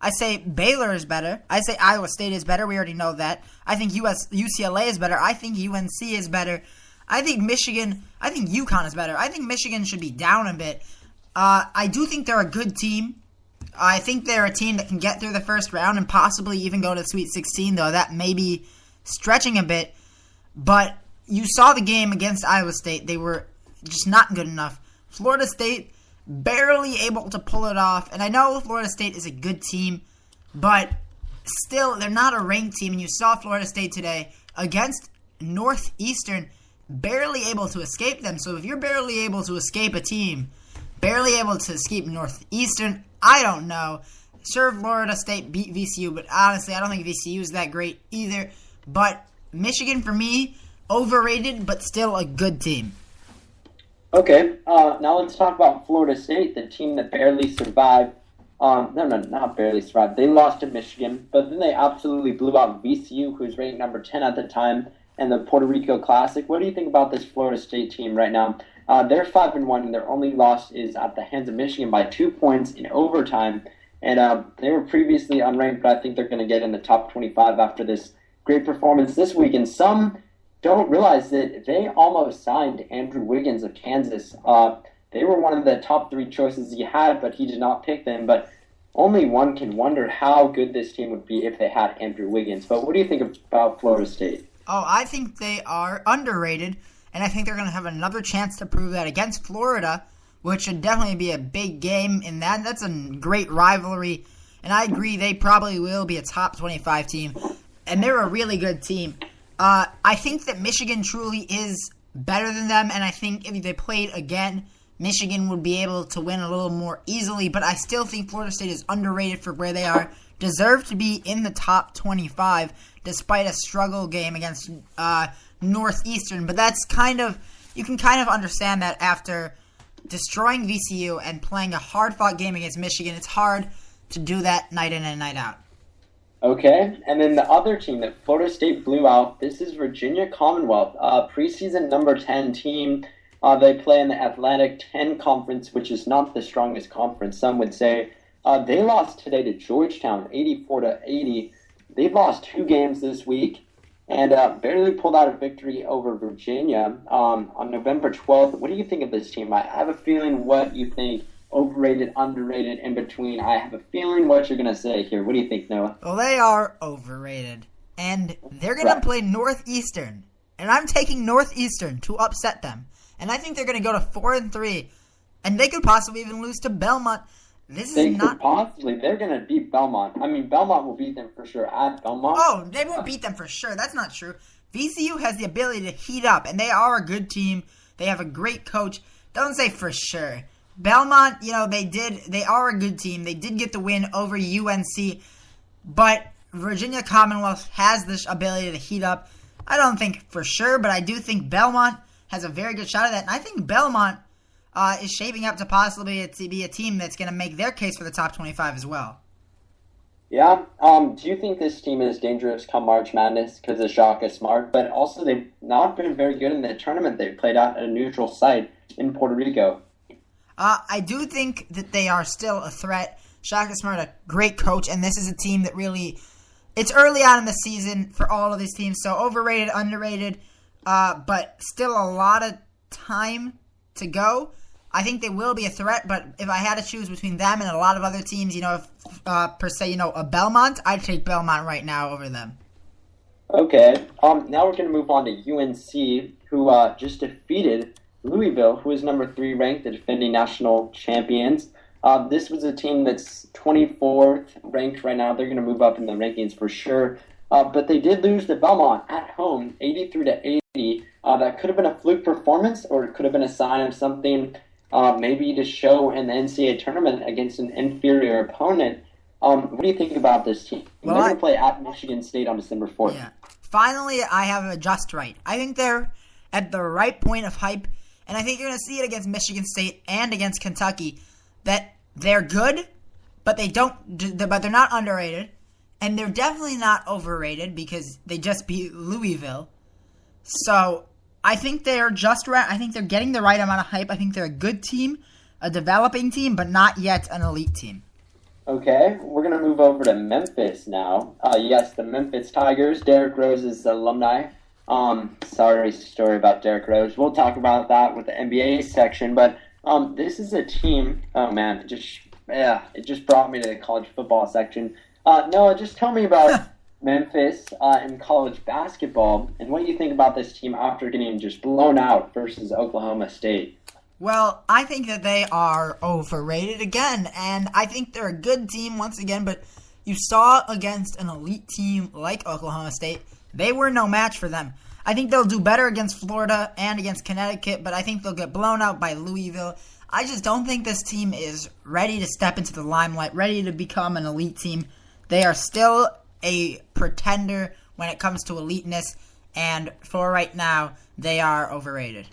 I say Baylor is better. I say Iowa State is better. We already know that. I think UCLA is better. I think UNC is better. I think UConn is better. I think Michigan should be down a bit. I do think they're a good team. I think they're a team that can get through the first round and possibly even go to Sweet 16, though that may be stretching a bit. But you saw the game against Iowa State. They were just not good enough. Florida State, barely able to pull it off. And I know Florida State is a good team, but still, they're not a ranked team. And you saw Florida State today against Northeastern, barely able to escape them. So if you're barely able to escape a team, barely able to escape Northeastern, I don't know. Sure, Florida State beat VCU, but honestly, I don't think VCU is that great either. But Michigan, for me, overrated, but still a good team. Okay, now let's talk about Florida State, the team that barely survived. Not barely survived. They lost to Michigan, but then they absolutely blew out VCU, who's ranked number 10 at the time, in the Puerto Rico Classic. What do you think about this Florida State team right now? They're 5-1, and their only loss is at the hands of Michigan by 2 points in overtime. And they were previously unranked, but I think they're going to get in the top 25 after this great performance this week. And some don't realize that they almost signed Andrew Wiggins of Kansas. They were one of the top 3 choices he had, but he did not pick them. But only one can wonder how good this team would be if they had Andrew Wiggins. But what do you think about Florida State? Oh, I think they are underrated, and I think they're going to have another chance to prove that against Florida, which should definitely be a big game in that. That's a great rivalry, and I agree they probably will be a top 25 team, and they're a really good team. I think that Michigan truly is better than them, and I think if they played again, Michigan would be able to win a little more easily, but I still think Florida State is underrated for where they are, deserve to be in the top 25, despite a struggle game against Northeastern. But that's you can kind of understand that after destroying VCU and playing a hard-fought game against Michigan. It's hard to do that night in and night out. Okay, and then the other team that Florida State blew out, this is Virginia Commonwealth, preseason number 10 team. They play in the Atlantic 10 Conference, which is not the strongest conference, some would say. They lost today to Georgetown, 84-80. They've lost 2 games this week and barely pulled out a victory over Virginia on November 12th. What do you think of this team? I have a feeling what you think, overrated, underrated, in between. I have a feeling what you're going to say here. What do you think, Noah? Well, they are overrated, and they're going to play Northeastern, and I'm taking Northeastern to upset them. And I think they're going to go to 4-3, and they could possibly even lose to Belmont. They're going to beat Belmont. I mean, Belmont will beat them for sure at Belmont. Oh, they won't beat them for sure. That's not true. VCU has the ability to heat up, and they are a good team. They have a great coach. Don't say for sure. Belmont, they are a good team. They did get the win over UNC, but Virginia Commonwealth has this ability to heat up. I don't think for sure, but I do think Belmont has a very good shot at that. And I think Belmont is shaping up to possibly be a team that's going to make their case for the top 25 as well. Yeah. Do you think this team is dangerous come March Madness because of Shaka Smart? But also, they've not been very good in the tournament they've played out at a neutral site in Puerto Rico. I do think that they are still a threat. Shaka Smart, a great coach, and this is a team that really, it's early on in the season for all of these teams, so overrated, underrated, but still a lot of time to go. I think they will be a threat, but if I had to choose between them and a lot of other teams, a Belmont, I'd take Belmont right now over them. Okay. Now we're going to move on to UNC, who just defeated Louisville, who is number 3 ranked, the defending national champions. This was a team that's 24th ranked right now. They're going to move up in the rankings for sure. But they did lose to Belmont at home, 83-80. That could have been a fluke performance, or it could have been a sign of something. maybe to show in the NCAA tournament against an inferior opponent. What do you think about this team? Well, They're going to play at Michigan State on December 4th. Yeah. Finally, I have it just right. I think they're at the right point of hype, and I think you're going to see it against Michigan State and against Kentucky that they're good, but they're not underrated, and they're definitely not overrated because they just beat Louisville. So I think they're just right. I think they're getting the right amount of hype. I think they're a good team, a developing team, but not yet an elite team. Okay, we're going to move over to Memphis now. Yes, the Memphis Tigers, Derrick Rose's alumni. Sorry story about Derrick Rose. We'll talk about that with the NBA section, but this is a team, oh man, it just brought me to the college football section. Noah, just tell me about Memphis in college basketball, and what do you think about this team after getting just blown out versus Oklahoma State? Well, I think that they are overrated again, and I think they're a good team once again, but you saw against an elite team like Oklahoma State, they were no match for them. I think they'll do better against Florida and against Connecticut, but I think they'll get blown out by Louisville. I just don't think this team is ready to step into the limelight, ready to become an elite team. They are still a pretender when it comes to eliteness, and for right now, they are overrated.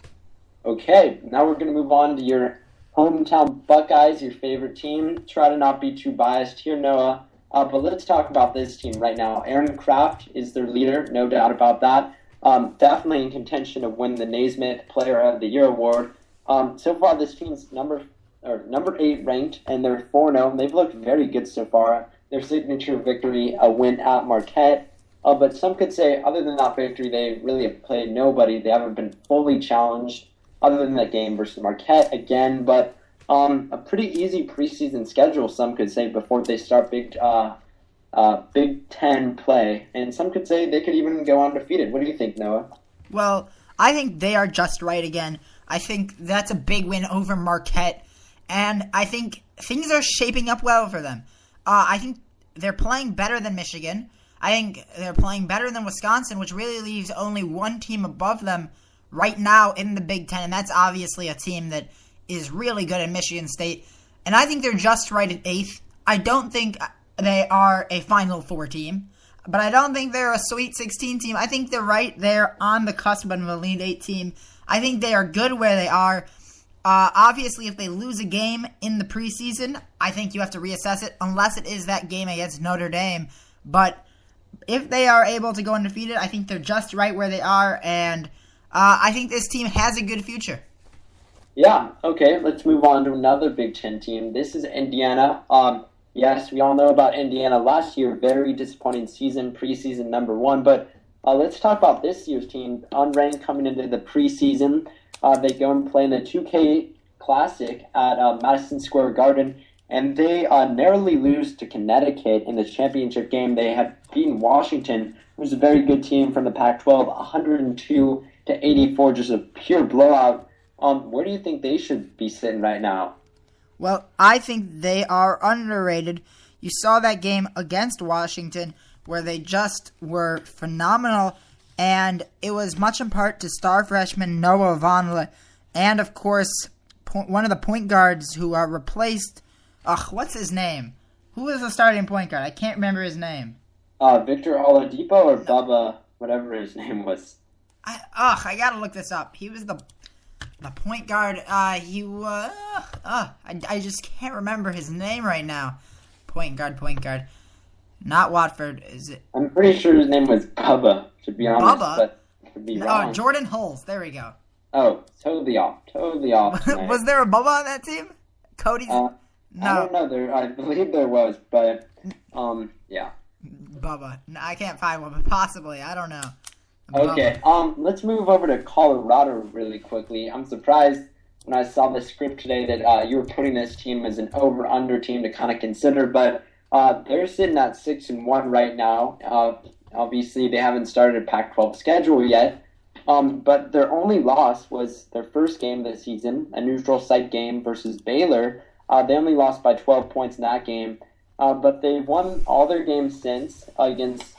Okay, now we're going to move on to your hometown Buckeyes, your favorite team. Try to not be too biased here, Noah. But let's talk about this team right now. Aaron Kraft is their leader, no doubt about that. Definitely in contention to win the Naismith Player of the Year award. So far, this team's number 8 ranked, and they're 4-0. And they've looked very good so far. Their signature victory, a win at Marquette. But some could say, other than that victory, they really have played nobody. They haven't been fully challenged, other than that game versus Marquette again. But a pretty easy preseason schedule, some could say, before they start Big Ten play. And some could say they could even go undefeated. What do you think, Noah? Well, I think they are just right again. I think that's a big win over Marquette. And I think things are shaping up well for them. I think they're playing better than Michigan. I think they're playing better than Wisconsin, which really leaves only one team above them right now in the Big Ten, and that's obviously a team that is really good at Michigan State. And I think they're just right at 8th. I don't think they are a Final Four team, but I don't think they're a Sweet 16 team. I think they're right there on the cusp of an Elite 8 team. I think they are good where they are. Obviously, if they lose a game in the preseason, I think you have to reassess it, unless it is that game against Notre Dame. But if they are able to go undefeated, I think they're just right where they are, and I think this team has a good future. Yeah, okay, let's move on to another Big Ten team. This is Indiana. Yes, we all know about Indiana last year. Very disappointing season, preseason number 1. But let's talk about this year's team. Unranked coming into the preseason. They go and play in the 2K Classic at Madison Square Garden, and they narrowly lose to Connecticut in the championship game. They had beaten Washington, who's a very good team from the Pac-12, 102-84, just a pure blowout. Where do you think they should be sitting right now? Well, I think they are underrated. You saw that game against Washington where they just were phenomenal, and it was much in part to star freshman Noah Vonleh, and of course, one of the point guards who replaced, what's his name? Who was the starting point guard? I can't remember his name. Victor Oladipo or Bubba, whatever his name was. I gotta look this up. He was the point guard. I just can't remember his name right now. Point guard. Not Watford, is it? I'm pretty sure his name was Bubba, to be honest. Bubba? But I could be wrong. Oh, Jordan Hulse. There we go. Oh, totally off. Was there a Bubba on that team? Cody's? No. I don't know. I believe there was, but yeah. Bubba. No, I can't find one, but possibly. I don't know. Okay, let's move over to Colorado really quickly. I'm surprised when I saw the script today that you were putting this team as an over-under team to kind of consider, but they're sitting at 6-1 right now. Obviously, they haven't started a Pac-12 schedule yet, but their only loss was their first game this season, a neutral site game versus Baylor. They only lost by 12 points in that game, but they've won all their games since against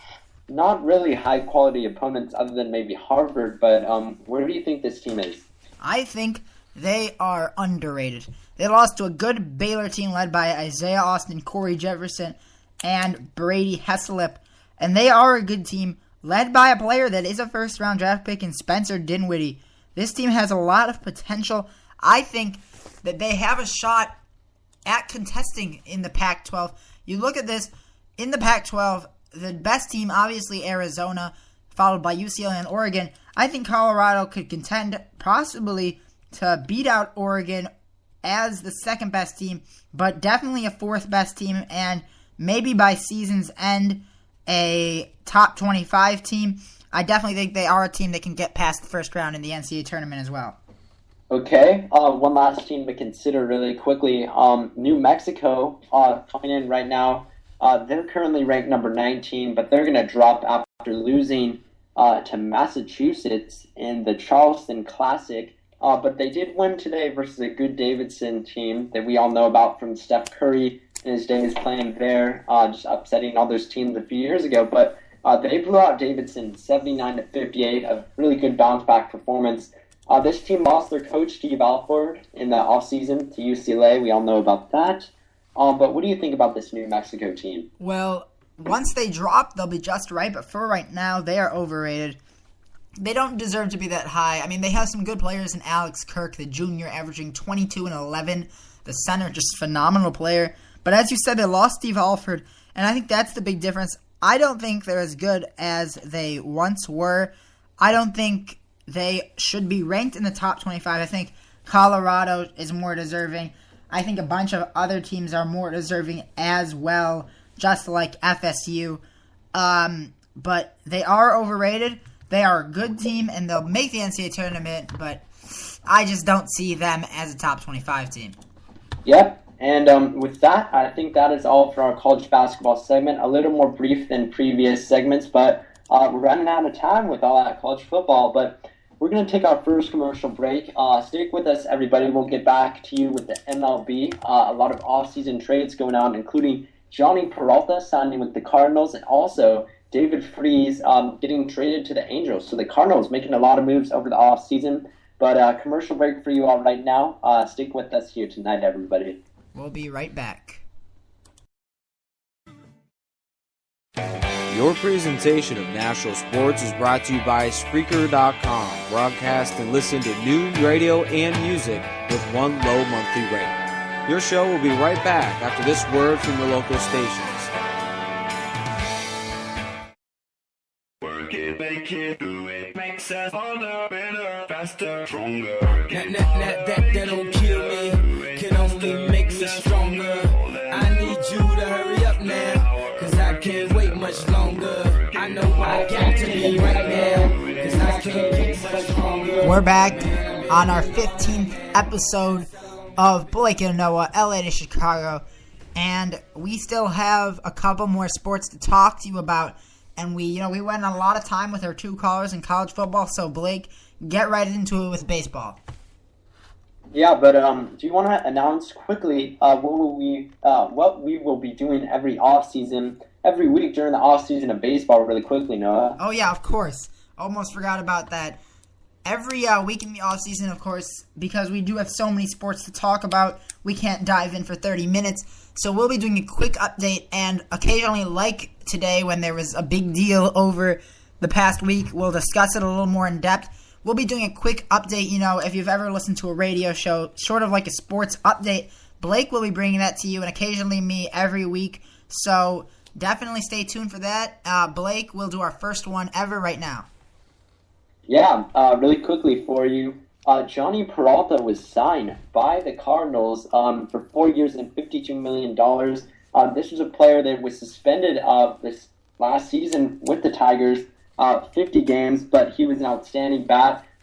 not really high-quality opponents other than maybe Harvard, but where do you think this team is? I think they are underrated. They lost to a good Baylor team led by Isaiah Austin, Corey Jefferson, and Brady Heslip. And they are a good team led by a player that is a first-round draft pick in Spencer Dinwiddie. This team has a lot of potential. I think that they have a shot at contesting in the Pac-12. You look at this, in the Pac-12, the best team, obviously Arizona, followed by UCLA and Oregon. I think Colorado could contend possibly to beat out Oregon as the second best team, but definitely a fourth best team, and maybe by season's end, a top 25 team. I definitely think they are a team that can get past the first round in the NCAA tournament as well. Okay, one last team to consider really quickly. New Mexico coming in right now. They're currently ranked number 19, but they're going to drop after losing to Massachusetts in the Charleston Classic. But they did win today versus a good Davidson team that we all know about from Steph Curry in his days playing there, just upsetting all those teams a few years ago. But they blew out Davidson 79-58, a really good bounce-back performance. This team lost their coach, Steve Alford, in the offseason to UCLA. We all know about that. But what do you think about this New Mexico team? Well, once they drop, they'll be just right. But for right now, they are overrated. They don't deserve to be that high. I mean, they have some good players in Alex Kirk, the junior, averaging 22 and 11. The center, just phenomenal player. But as you said, they lost Steve Alford, and I think that's the big difference. I don't think they're as good as they once were. I don't think they should be ranked in the top 25. I think Colorado is more deserving. I think a bunch of other teams are more deserving as well, just like FSU. But they are overrated. They are a good team, and they'll make the NCAA tournament, but I just don't see them as a top 25 team. Yep, and with that, I think that is all for our college basketball segment. A little more brief than previous segments, but we're running out of time with all that college football. But we're going to take our first commercial break. Stick with us, everybody. We'll get back to you with the MLB. A lot of off-season trades going on, including Johnny Peralta signing with the Cardinals, and also David Freese getting traded to the Angels. So the Cardinals making a lot of moves over the offseason. But commercial break for you all right now. Stick with us here tonight, everybody. We'll be right back. Your presentation of national sports is brought to you by Spreaker.com. Broadcast and listen to news, radio, and music with one low monthly rate. Your show will be right back after this word from your local stations. Make it, do it, makes us harder, better, faster, stronger. That don't kill me, can only make us stronger. I need you to hurry up now, cause I can't wait much longer. I know I got to be right now, cause I can't get much stronger. We're back on our 15th episode of Blake and Noah, LA to Chicago, and we still have a couple more sports to talk to you about. And we went a lot of time with our two callers in college football. So Blake, get right into it with baseball. Yeah, but do you want to announce quickly what we will be doing every week during the off season of baseball? Really quickly, Noah. Oh yeah, of course. Almost forgot about that. Every week in the off season, of course, because we do have so many sports to talk about, we can't dive in for 30 minutes. So we'll be doing a quick update, and occasionally, like today when there was a big deal over the past week, we'll discuss it a little more in depth. We'll be doing a quick update, if you've ever listened to a radio show, sort of like a sports update. Blake will be bringing that to you, and occasionally me every week. So definitely stay tuned for that. Blake, we'll do our first one ever right now. Yeah, really quickly for you. Johnny Peralta was signed by the Cardinals for 4 years and $52 million. This was a player that was suspended this last season with the Tigers, 50 games, but he was an outstanding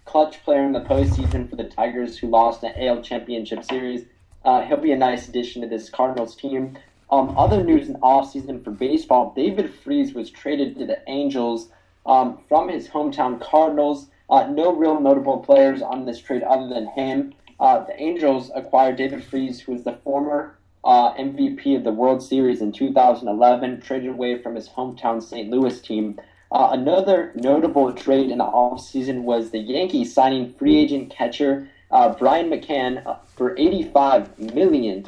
clutch player in the postseason for the Tigers, who lost the AL Championship Series. He'll be a nice addition to this Cardinals team. Other news in offseason for baseball, David Freese was traded to the Angels from his hometown Cardinals. No real notable players on this trade other than him. The Angels acquired David Freese, who was the former MVP of the World Series in 2011, traded away from his hometown St. Louis team. Another notable trade in the offseason was the Yankees signing free agent catcher Brian McCann for $85 million.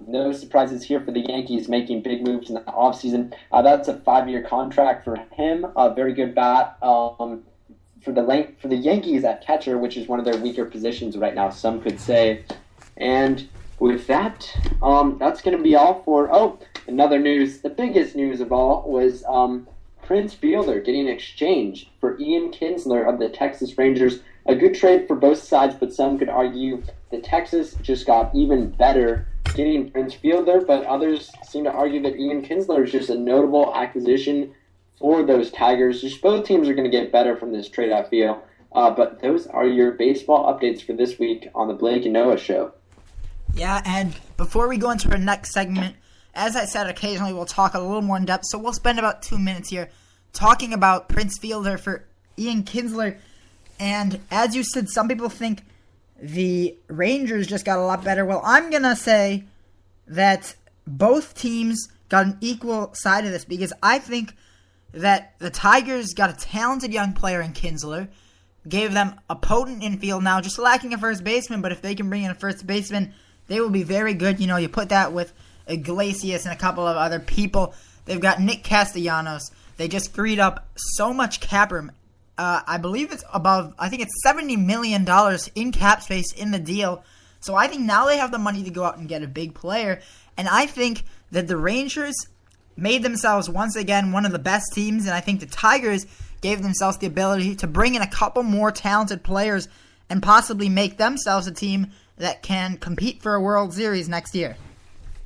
No surprises here for the Yankees making big moves in the offseason. That's a 5-year contract for him. A very good bat for the Yankees at catcher, which is one of their weaker positions right now, some could say. And with that, that's going to be all for... another news. The biggest news of all was Prince Fielder getting exchanged for Ian Kinsler of the Texas Rangers. A good trade for both sides, but some could argue that Texas just got even better getting Prince Fielder, but others seem to argue that Ian Kinsler is just a notable acquisition for those Tigers. Just both teams are going to get better from this trade, I feel. But those are your baseball updates for this week on the Blake and Noah Show. Yeah, and before we go into our next segment, as I said, occasionally we'll talk a little more in depth, so we'll spend about 2 minutes here talking about Prince Fielder for Ian Kinsler. And as you said, some people think the Rangers just got a lot better. Well, I'm going to say that both teams got an equal side of this because I think that the Tigers got a talented young player in Kinsler, gave them a potent infield now, just lacking a first baseman, but if they can bring in a first baseman, they will be very good. You know, you put that with Iglesias and a couple of other people. They've got Nick Castellanos. They just freed up so much cap room. I believe it's $70 million in cap space in the deal. So I think now they have the money to go out and get a big player. And I think that the Rangers made themselves once again one of the best teams. And I think the Tigers gave themselves the ability to bring in a couple more talented players and possibly make themselves a team that can compete for a World Series next year.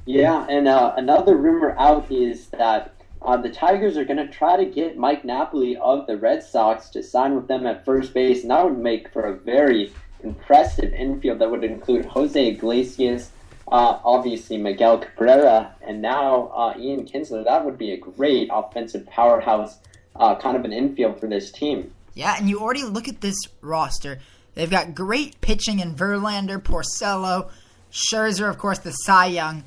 Yeah, and another rumor out is that the Tigers are going to try to get Mike Napoli of the Red Sox to sign with them at first base, and that would make for a very impressive infield that would include Jose Iglesias, obviously Miguel Cabrera, and now Ian Kinsler. That would be a great offensive powerhouse kind of an infield for this team. Yeah, and you already look at this roster. They've got great pitching in Verlander, Porcello, Scherzer, of course, the Cy Young.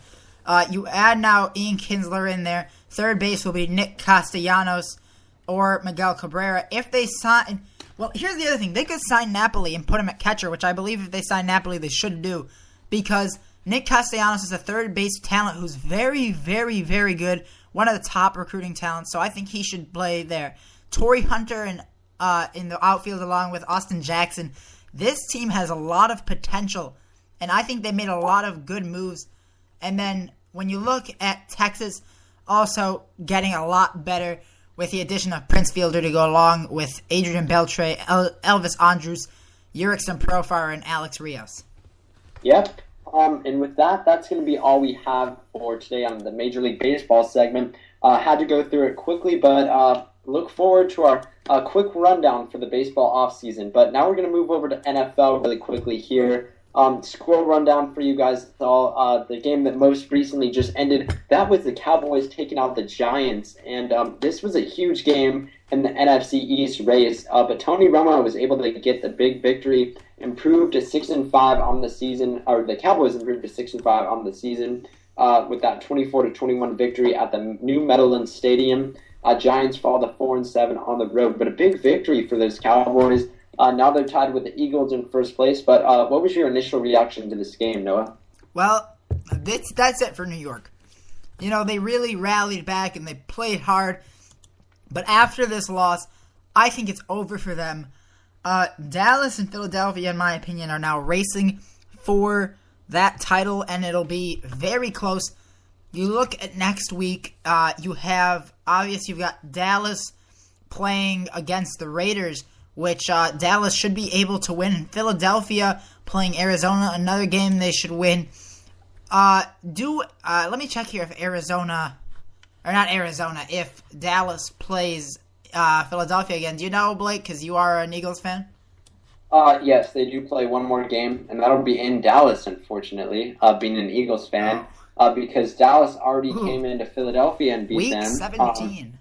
You add now Ian Kinsler in there. Third base will be Nick Castellanos or Miguel Cabrera. If they sign... Well, here's the other thing. They could sign Napoli and put him at catcher, which I believe if they sign Napoli, they should do. Because Nick Castellanos is a third base talent who's very, very, very good. One of the top recruiting talents, so I think he should play there. Torrey Hunter in the outfield along with Austin Jackson. This team has a lot of potential, and I think they made a lot of good moves. And then when you look at Texas also getting a lot better with the addition of Prince Fielder to go along with Adrian Beltre, Elvis Andrus, Jurickson Profar, and Alex Rios. Yep. And with that, that's going to be all we have for today on the Major League Baseball segment. Had to go through it quickly, but look forward to our quick rundown for the baseball offseason. But now we're going to move over to NFL really quickly here. Score rundown for you guys all. The game that most recently just ended, that was the Cowboys taking out the Giants. And this was a huge game in the NFC East race. But Tony Romo was able to get the big victory, improved to 6-5 on the season, or the Cowboys improved to 6-5 on the season with that 24-21 victory at the new Meadowlands Stadium. Giants fall to 4-7 on the road, but a big victory for those Cowboys. Now they're tied with the Eagles in first place. But what was your initial reaction to this game, Noah? Well, that's it for New York. You know, they really rallied back and they played hard. But after this loss, I think it's over for them. Dallas and Philadelphia, in my opinion, are now racing for that title, and it'll be very close. You look at next week, you've got Dallas playing against the Raiders, which Dallas should be able to win. And Philadelphia playing Arizona, another game they should win. Let me check here if Dallas plays Philadelphia again. Do you know, Blake, because you are an Eagles fan? Yes, they do play one more game, and that'll be in Dallas, unfortunately, being an Eagles fan, because Dallas already came into Philadelphia and beat them. Week 17.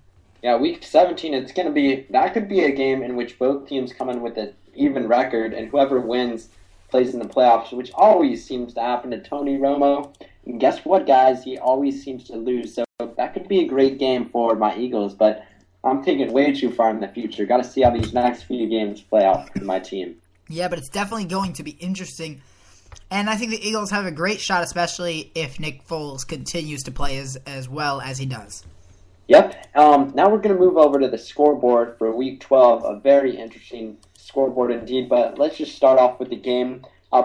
Week 17, that could be a game in which both teams come in with an even record, and whoever wins plays in the playoffs, which always seems to happen to Tony Romo. And guess what, guys? He always seems to lose, so that could be a great game for my Eagles, but I'm thinking way too far in the future. Got to see how these next few games play out for my team. Yeah, but it's definitely going to be interesting. And I think the Eagles have a great shot, especially if Nick Foles continues to play as well as he does. Yep. Now we're going to move over to the scoreboard for Week 12, a very interesting scoreboard indeed. But let's just start off with the game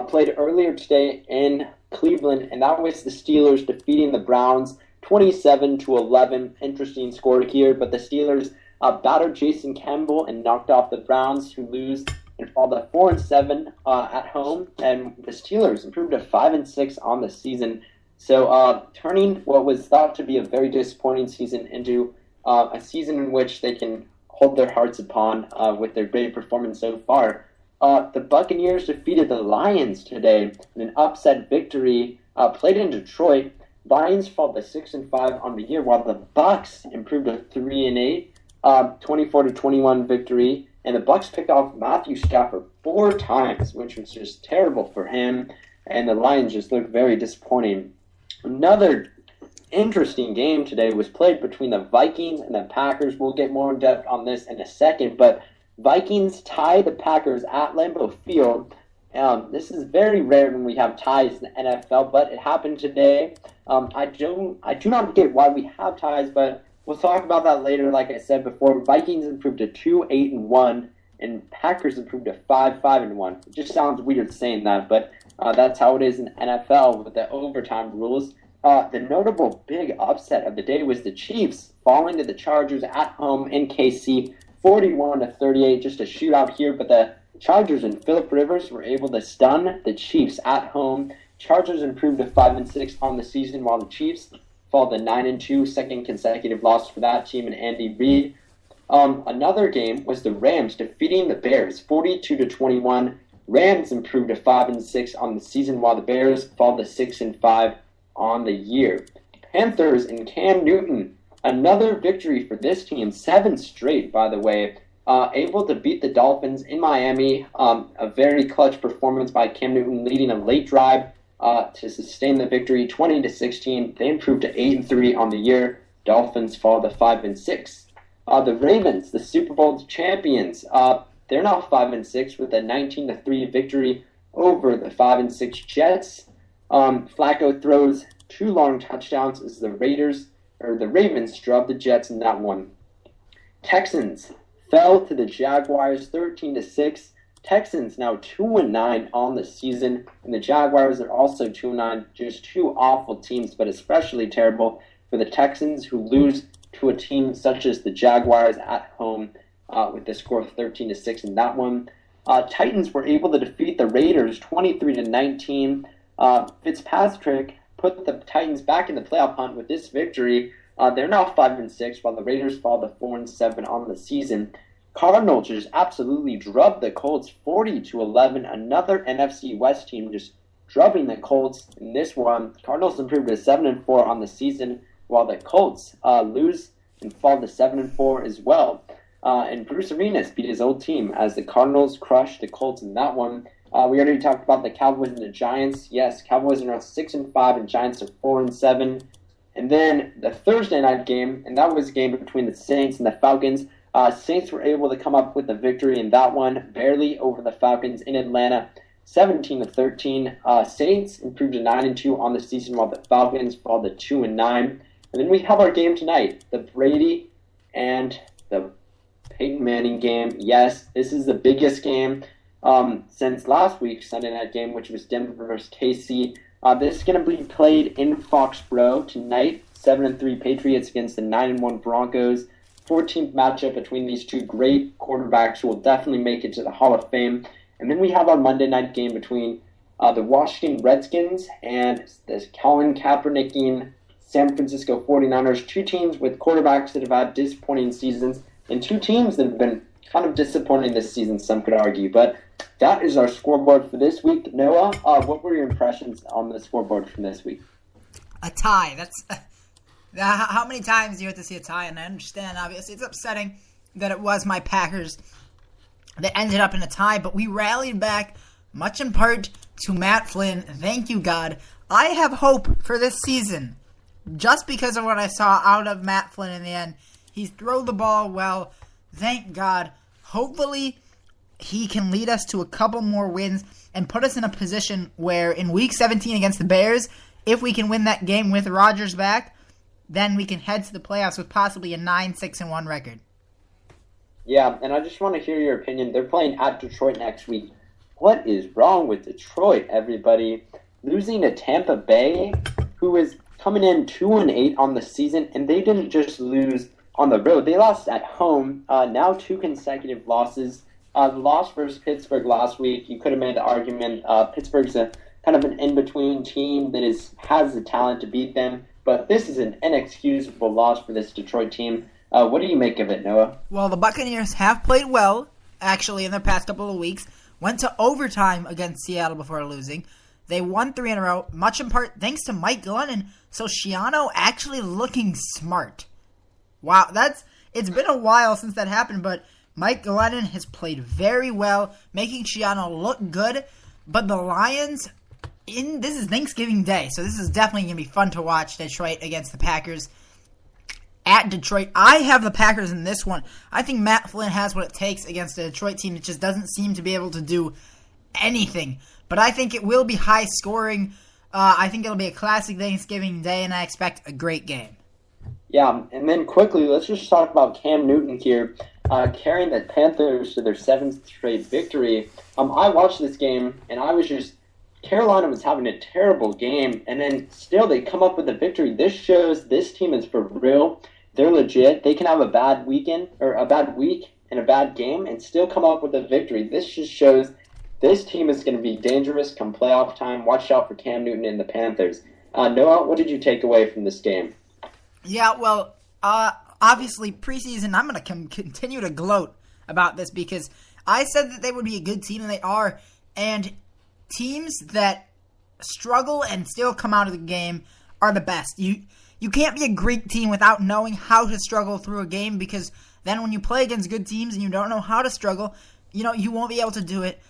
played earlier today in Cleveland, and that was the Steelers defeating the Browns 27-11. Interesting score here, but the Steelers battered Jason Campbell and knocked off the Browns, who lose and fall to 4-7 at home, and the Steelers improved to 5-6 on the season. So turning what was thought to be a very disappointing season into a season in which they can hold their hearts upon with their great performance so far. The Buccaneers defeated the Lions today in an upset victory played in Detroit. Lions fall to 6-5 on the year, while the Bucs improved to 3-8, 24-21 victory. And the Bucs picked off Matthew Stafford 4 times, which was just terrible for him. And the Lions just looked very disappointing. Another interesting game today was played between the Vikings and the Packers. We'll get more in depth on this in a second, but Vikings tied the Packers at Lambeau Field. This is very rare when we have ties in the NFL, but it happened today. I do not get why we have ties, but we'll talk about that later. Like I said before, Vikings improved to 2-8-1, and Packers improved to 5-5-1. It just sounds weird saying that, but that's how it is in the NFL with the overtime rules. The notable big upset of the day was the Chiefs falling to the Chargers at home in KC, 41-38, just a shootout here. But the Chargers and Phillip Rivers were able to stun the Chiefs at home. Chargers improved to 5-6 on the season, while the Chiefs fall to 9-2, second consecutive loss for that team and Andy Reid. Another game was the Rams defeating the Bears, 42-21. Rams improved to 5-6 on the season, while the Bears fall to 6-5 on the year. Panthers and Cam Newton, another victory for this team, 7 straight, by the way. Able to beat the Dolphins in Miami. A very clutch performance by Cam Newton, leading a late drive to sustain the victory, 20-16. They improved to 8-3 on the year. Dolphins fall to 5-6. The Ravens, the Super Bowl champions, they're now 5-6 with a 19-3 victory over the 5-6 Jets. Flacco throws 2 long touchdowns as the Ravens drove the Jets in that one. Texans fell to the Jaguars 13-6. Texans now 2-9 on the season, and the Jaguars are also 2-9. Just 2 awful teams, but especially terrible for the Texans, who lose to a team such as the Jaguars at home with the score of 13-6 in that one. Titans were able to defeat the Raiders 23-19. Fitzpatrick put the Titans back in the playoff hunt with this victory. They're now 5-6, while the Raiders fall to 4-7 on the season. Cardinals just absolutely drubbed the Colts 40-11. Another NFC West team just drubbing the Colts in this one. Cardinals improved to 7-4 on the season, while the Colts lose and fall to 7-4 as well. And Bruce Arenas beat his old team as the Cardinals crushed the Colts in that one. We already talked about the Cowboys and the Giants. Yes, Cowboys are now 6-5 and Giants are 4-7. And then the Thursday night game, and that was a game between the Saints and the Falcons. Saints were able to come up with a victory in that one, barely over the Falcons in Atlanta, 17-13. Saints improved to 9-2 on the season, while the Falcons fall to 2-9. And then we have our game tonight, the Brady and the Peyton Manning game. Yes, this is the biggest game since last week's Sunday night game, which was Denver versus KC. This is going to be played in Foxborough tonight. 7-3 Patriots against the 9-1 Broncos. 14th matchup between these two great quarterbacks who will definitely make it to the Hall of Fame. And then we have our Monday night game between the Washington Redskins and the Colin Kaepernicking San Francisco 49ers. 2 teams with quarterbacks that have had disappointing seasons, and 2 teams that have been kind of disappointing this season, some could argue. But that is our scoreboard for this week. Noah, what were your impressions on the scoreboard from this week? A tie. That's how many times do you have to see a tie? And I understand, obviously, it's upsetting that it was my Packers that ended up in a tie, but we rallied back, much in part to Matt Flynn. Thank you, God. I have hope for this season, just because of what I saw out of Matt Flynn in the end. He's thrown the ball well. Thank God. Hopefully, he can lead us to a couple more wins and put us in a position where in Week 17 against the Bears, if we can win that game with Rodgers back, then we can head to the playoffs with possibly a 9-6-1 record. Yeah, and I just want to hear your opinion. They're playing at Detroit next week. What is wrong with Detroit, everybody? Losing to Tampa Bay, who is coming in 2-8 on the season, and they didn't just lose on the road. They lost at home, now 2 consecutive losses. The loss versus Pittsburgh last week, you could have made the argument Pittsburgh's a kind of an in-between team that has the talent to beat them, but this is an inexcusable loss for this Detroit team. What do you make of it, Noah? Well, the Buccaneers have played well, actually, in their past couple of weeks. Went to overtime against Seattle before losing. They won 3 in a row, much in part thanks to Mike Glennon. So Schiano actually looking smart. Wow, it's been a while since that happened, but Mike Glennon has played very well, making Schiano look good. But the Lions, this is Thanksgiving Day, so this is definitely going to be fun to watch Detroit against the Packers. At Detroit, I have the Packers in this one. I think Matt Flynn has what it takes against a Detroit team that just doesn't seem to be able to do anything. But I think it will be high scoring. I think it'll be a classic Thanksgiving Day, and I expect a great game. Yeah, and then quickly, let's just talk about Cam Newton here, carrying the Panthers to their 7th straight victory. I watched this game, and I was just, Carolina was having a terrible game, and then still they come up with a victory. This shows this team is for real. They're legit. They can have a bad weekend, or a bad week, and a bad game, and still come up with a victory. This just shows this team is going to be dangerous come playoff time. Watch out for Cam Newton and the Panthers. Noah, what did you take away from this game? Yeah, well, obviously preseason, I'm going to continue to gloat about this because I said that they would be a good team, and they are. And teams that struggle and still come out of the game are the best. You can't be a great team without knowing how to struggle through a game, because then when you play against good teams and you don't know how to struggle, you won't be able to do it.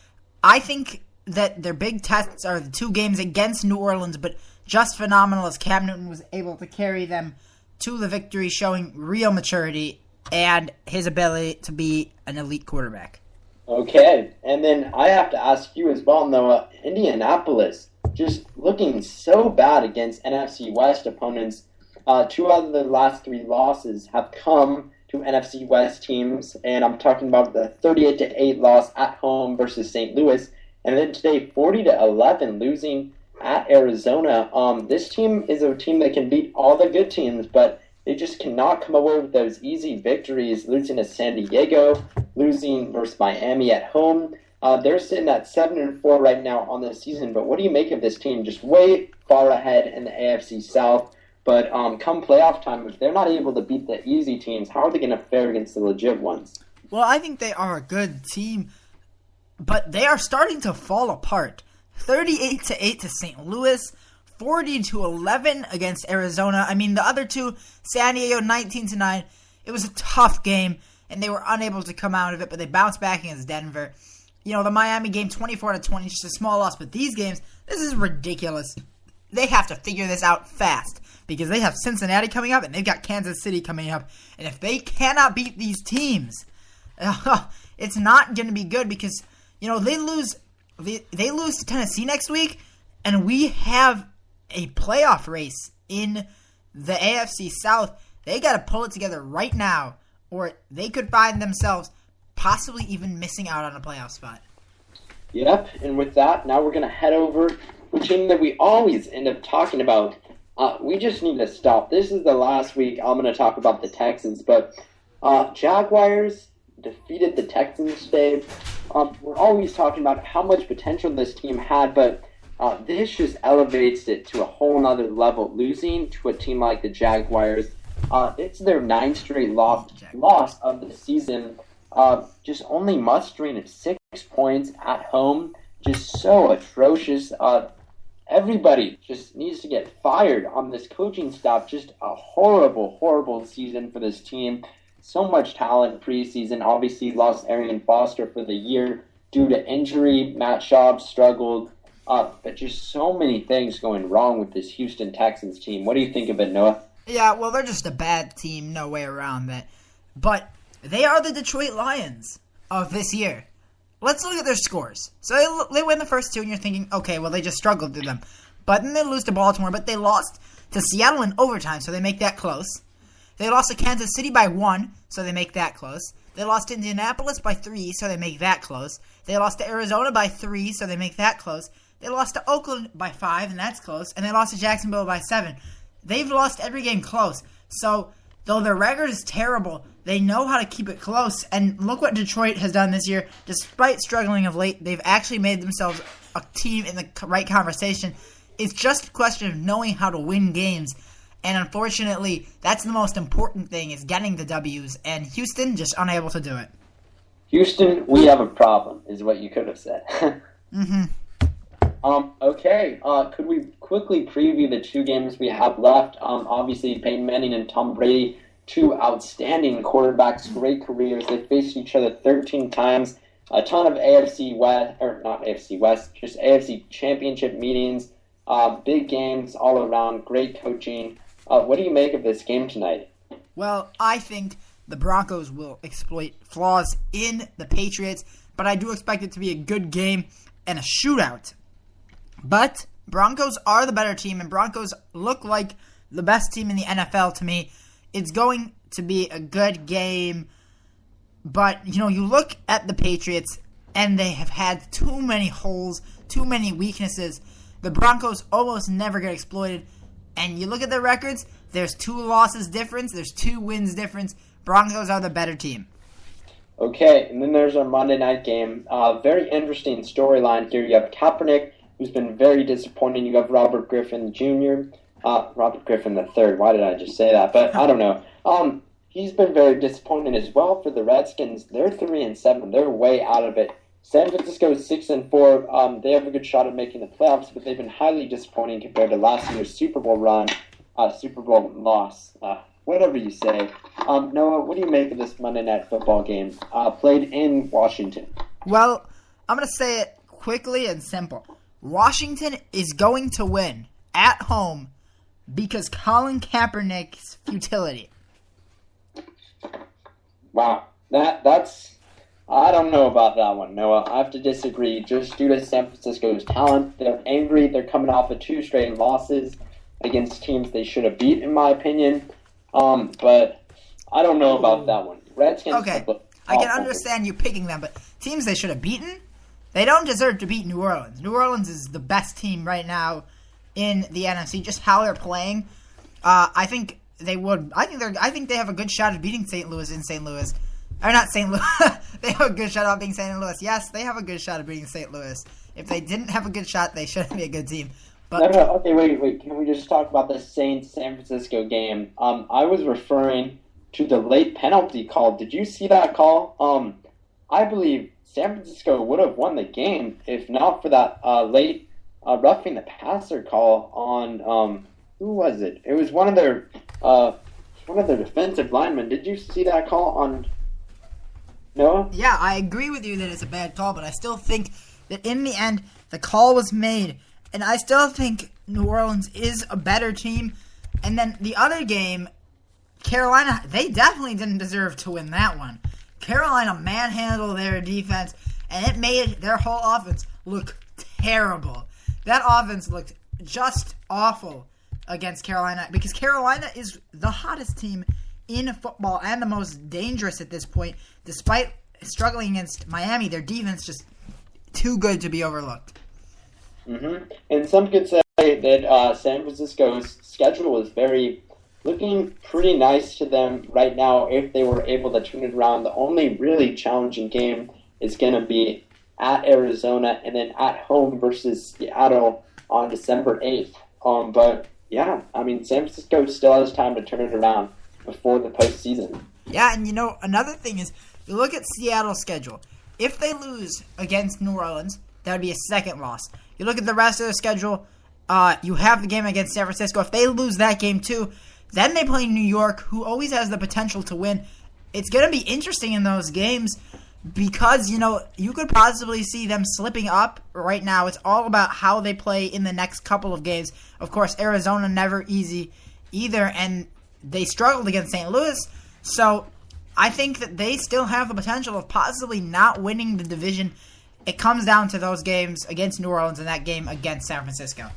I think that their big tests are the 2 games against New Orleans, but just phenomenal as Cam Newton was able to carry them to the victory, showing real maturity and his ability to be an elite quarterback. Okay, and then I have to ask you as well, Noah. Indianapolis just looking so bad against NFC West opponents. 2 out of the last 3 losses have come to NFC West teams, and I'm talking about the 38-8 loss at home versus St. Louis, and then today 40-11 losing at Arizona. This team is a team that can beat all the good teams, but they just cannot come away with those easy victories, losing to San Diego, losing versus Miami at home. They're sitting at 7-4 right now on the season, but what do you make of this team? Just way far ahead in the AFC South, but come playoff time, if they're not able to beat the easy teams, how are they going to fare against the legit ones? Well, I think they are a good team, but they are starting to fall apart. 38-8 to St. Louis, 40-11 against Arizona. I mean, the other 2, San Diego 19-9. It was a tough game, and they were unable to come out of it, but they bounced back against Denver. The Miami game 24-20, just a small loss, but these games, this is ridiculous. They have to figure this out fast, because they have Cincinnati coming up, and they've got Kansas City coming up, and if they cannot beat these teams, it's not going to be good, because they lose to Tennessee next week, and we have a playoff race in the AFC South. They got to pull it together right now, or they could find themselves possibly even missing out on a playoff spot. Yep, and with that, now we're going to head over to a team that we always end up talking about. We just need to stop. This is the last week I'm going to talk about the Texans, but Jaguars defeated the Texans today. We're always talking about how much potential this team had, but this just elevates it to a whole nother level. Losing to a team like the Jaguars, it's their 9th straight loss of the season. Just only mustering 6 points at home. Just so atrocious. Everybody just needs to get fired on this coaching staff. Just a horrible, horrible season for this team. So much talent preseason. Obviously lost Arian Foster for the year due to injury. Matt Schaub struggled. But just so many things going wrong with this Houston Texans team. What do you think of it, Noah? Yeah, well, they're just a bad team. No way around that. But they are the Detroit Lions of this year. let's look at their scores. So they win the first two, and you're thinking, okay, well, they just struggled through them. But then they lose to Baltimore, but they lost to Seattle in overtime, so they make that close. They lost to Kansas City by 1, so they make that close. They lost to Indianapolis by 3, so they make that close. They lost to Arizona by 3, so they make that close. They lost to Oakland by 5, and that's close. And they lost to Jacksonville by 7. They've lost every game close. So, though their record is terrible, they know how to keep it close. And look what Detroit has done this year. Despite struggling of late, they've actually made themselves a team in the right conversation. It's just a question of knowing how to win games. And unfortunately, that's the most important thing, is getting the W's. And Houston just unable to do it. Houston, we have a problem, is what you could have said. Mm-hmm. Okay, could we quickly preview the two games we have left? Obviously, Peyton Manning and Tom Brady, two outstanding quarterbacks, great careers. They faced each other 13 times. A ton of AFC West, or not AFC West, just AFC Championship meetings. Big games all around, great coaching. What do you make of this game tonight? Well, I think the Broncos will exploit flaws in the Patriots, but I do expect it to be a good game and a shootout. But Broncos are the better team, and Broncos look like the best team in the NFL to me. It's going to be a good game, but, you look at the Patriots, and they have had too many holes, too many weaknesses. The Broncos almost never get exploited, and you look at their records, there's 2 losses difference, there's 2 wins difference. Broncos are the better team. Okay, and then there's our Monday night game. Very interesting storyline here. You have Kaepernick, who's been very disappointing. You have Robert Griffin Jr., Robert Griffin III. Why did I just say that? But I don't know. He's been very disappointing as well for the Redskins. They're 3-7. They're way out of it. San Francisco is 6-4. They have a good shot at making the playoffs, but they've been highly disappointing compared to last year's Super Bowl run, Super Bowl loss. Whatever you say. Noah, what do you make of this Monday Night Football game played in Washington? Well, I'm going to say it quickly and simple. Washington is going to win at home because Colin Kaepernick's futility. Wow. That's... I don't know about that one, Noah. I have to disagree. Just due to San Francisco's talent, they're angry. They're coming off of 2 straight losses against teams they should have beat, in my opinion. But I don't know about that one. Redskins. Okay, I can understand you picking them, but teams they should have beaten, they don't deserve to beat New Orleans. New Orleans is the best team right now in the NFC. Just how they're playing, I think they would. I think they have a good shot at beating St. Louis in St. Louis. Or not St. Louis. They have a good shot at beating St. Louis. Yes, they have a good shot at beating St. Louis. If they didn't have a good shot, they shouldn't be a good team. But no, okay, wait. Can we just talk about the Saints-San Francisco game? I was referring to the late penalty call. Did you see that call? I believe San Francisco would have won the game if not for that late roughing the passer call on who was it? It was one of their defensive linemen. Did you see that call on Noah? Yeah, I agree with you that it's a bad call, but I still think that in the end the call was made, and I still think New Orleans is a better team. And then the other game, Carolina, they definitely didn't deserve to win that one. Carolina manhandled their defense, and it made their whole offense look terrible. That offense looked just awful against Carolina because Carolina is the hottest team in football and the most dangerous at this point. Despite struggling against Miami, their defense just too good to be overlooked. Mm-hmm. And some could say that San Francisco's schedule is looking pretty nice to them right now if they were able to turn it around. The only really challenging game is going to be at Arizona and then at home versus Seattle on December 8th. But, yeah, I mean, San Francisco still has time to turn it around before the postseason. Yeah, and another thing is, you look at Seattle's schedule. If they lose against New Orleans, that would be a second loss. You look at the rest of the schedule, you have the game against San Francisco. If they lose that game too, then they play New York, who always has the potential to win. It's going to be interesting in those games because, you could possibly see them slipping up right now. It's all about how they play in the next couple of games. Of course, Arizona never easy either, and they struggled against St. Louis. So I think that they still have the potential of possibly not winning the division. It comes down to those games against New Orleans and that game against San Francisco.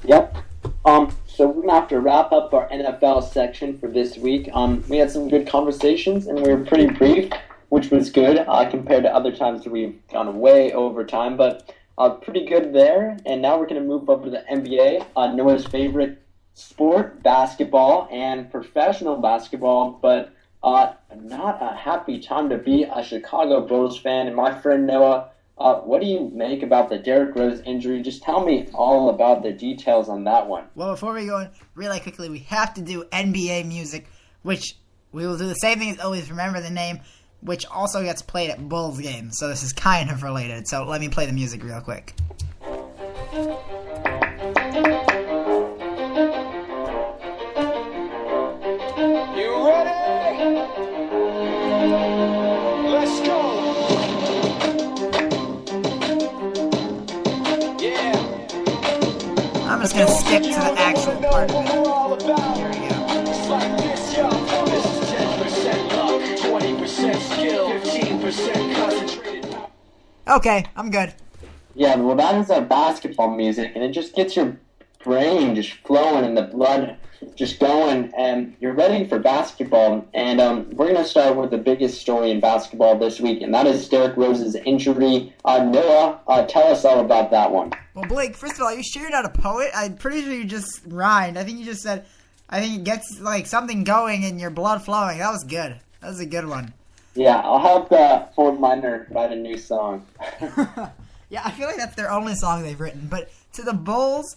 Yep. So we're gonna have to wrap up our NFL section for this week. We had some good conversations and we were pretty brief, which was good compared to other times that we've gone way over time, but pretty good there. And now we're gonna move over to the NBA, Noah's favorite sport, basketball and professional basketball, but not a happy time to be a Chicago Bulls fan. And my friend Noah, what do you make about the Derrick Rose injury? Just tell me all about the details on that one. Well, before we go in, really quickly, we have to do NBA music, which we will do the same thing as always, remember the name, which also gets played at Bulls games. So this is kind of related. So let me play the music real quick. You ready? Let's go. Yeah. I'm just going to skip to the actual part of it. Here we go. It's like this, yo. This is 10% luck, 20% skill, 15% concentrated. Okay, I'm good. Yeah, well, that is our basketball music, and it just gets your brain just flowing and the blood just going, and you're ready for basketball. And we're going to start with the biggest story in basketball this week, and that is Derrick Rose's injury. Noah, tell us all about that one. Well, Blake, first of all, you sure you're not a poet? I'm pretty sure you just rhymed. I think you just said, I think it gets like something going and your blood flowing. That was good. That was a good one. Yeah, I'll help Fort Minor write a new song. Yeah, I feel like that's their only song they've written. But to the Bulls,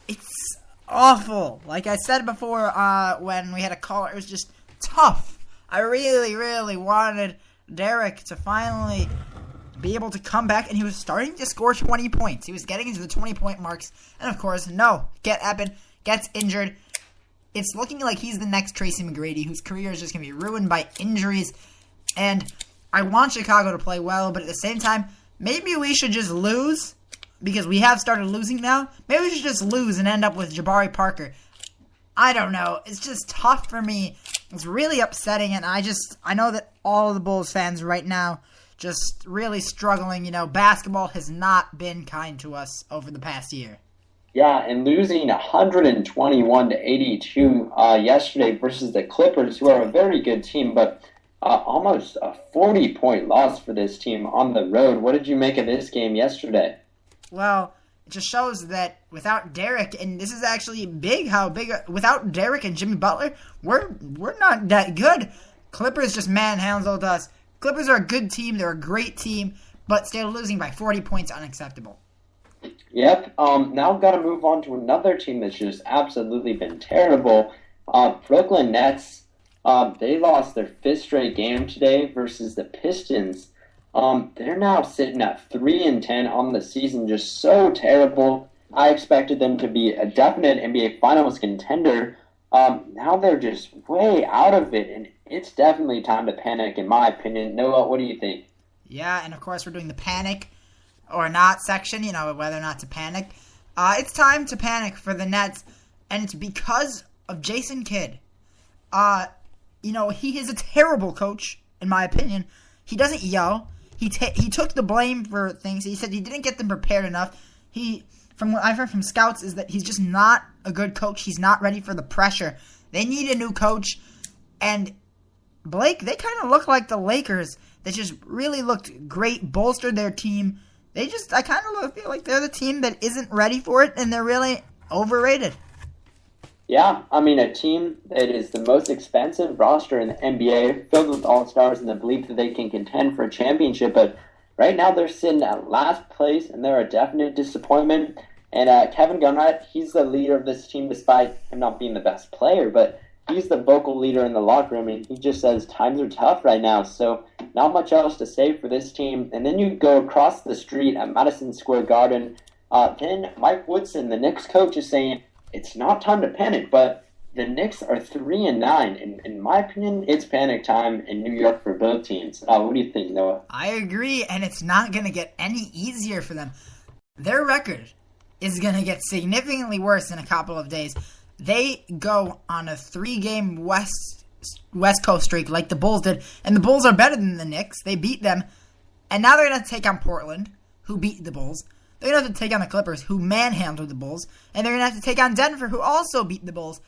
it's awful. Like I said before when we had a call, it was just tough. I really, really wanted Derrick to finally be able to come back, and he was starting to score 20 points. He was getting into the 20-point marks, and of course, gets injured. It's looking like he's the next Tracy McGrady, whose career is just going to be ruined by injuries. And I want Chicago to play well, but at the same time, maybe we should just lose, because we have started losing now. Maybe we should just lose and end up with Jabari Parker. I don't know. It's just tough for me. It's really upsetting, and I know that all of the Bulls fans right now just really struggling. You know, basketball has not been kind to us over the past year. Yeah, and losing 121 to 82 yesterday versus the Clippers, who are a very good team, but almost a 40-point loss for this team on the road. What did you make of this game yesterday? Well, it just shows that without Derrick, and this is actually big, without Derrick and Jimmy Butler, we're not that good. Clippers just manhandled us. Clippers are a good team. They're a great team, but still losing by 40 points unacceptable. Yep. Now I've got to move on to another team that's just absolutely been terrible. Brooklyn Nets. They lost their 5th straight game today versus the Pistons. They're now sitting at 3-10 on the season, just so terrible. I expected them to be a definite NBA Finals contender. Now they're just way out of it, and it's definitely time to panic, in my opinion. Noah, what do you think? Yeah, and of course we're doing the panic or not section, you know, whether or not to panic. It's time to panic for the Nets, and it's because of Jason Kidd. You know, he is a terrible coach, in my opinion. He doesn't yell. He took the blame for things. He said he didn't get them prepared enough. From what I've heard from scouts, is that he's just not a good coach. He's not ready for the pressure. They need a new coach. And Blake, they kind of look like the Lakers that just really looked great, bolstered their team. I kind of feel like they're the team that isn't ready for it, and they're really overrated. Yeah, I mean, a team that is the most expensive roster in the NBA, filled with all-stars in the belief that they can contend for a championship, but right now they're sitting at last place, and they're a definite disappointment. And Kevin Garnett, he's the leader of this team, despite him not being the best player, but he's the vocal leader in the locker room, and he just says times are tough right now, so not much else to say for this team. And then you go across the street at Madison Square Garden, then Mike Woodson, the Knicks coach, is saying, it's not time to panic, but the Knicks are 3-9. And in my opinion, it's panic time in New York for both teams. What do you think, Noah? I agree, and it's not going to get any easier for them. Their record is going to get significantly worse in a couple of days. They go on a 3-game West West Coast streak like the Bulls did. And the Bulls are better than the Knicks. They beat them. And now they're going to take on Portland, who beat the Bulls. They're going to have to take on the Clippers, who manhandled the Bulls. And they're going to have to take on Denver, who also beat the Bulls.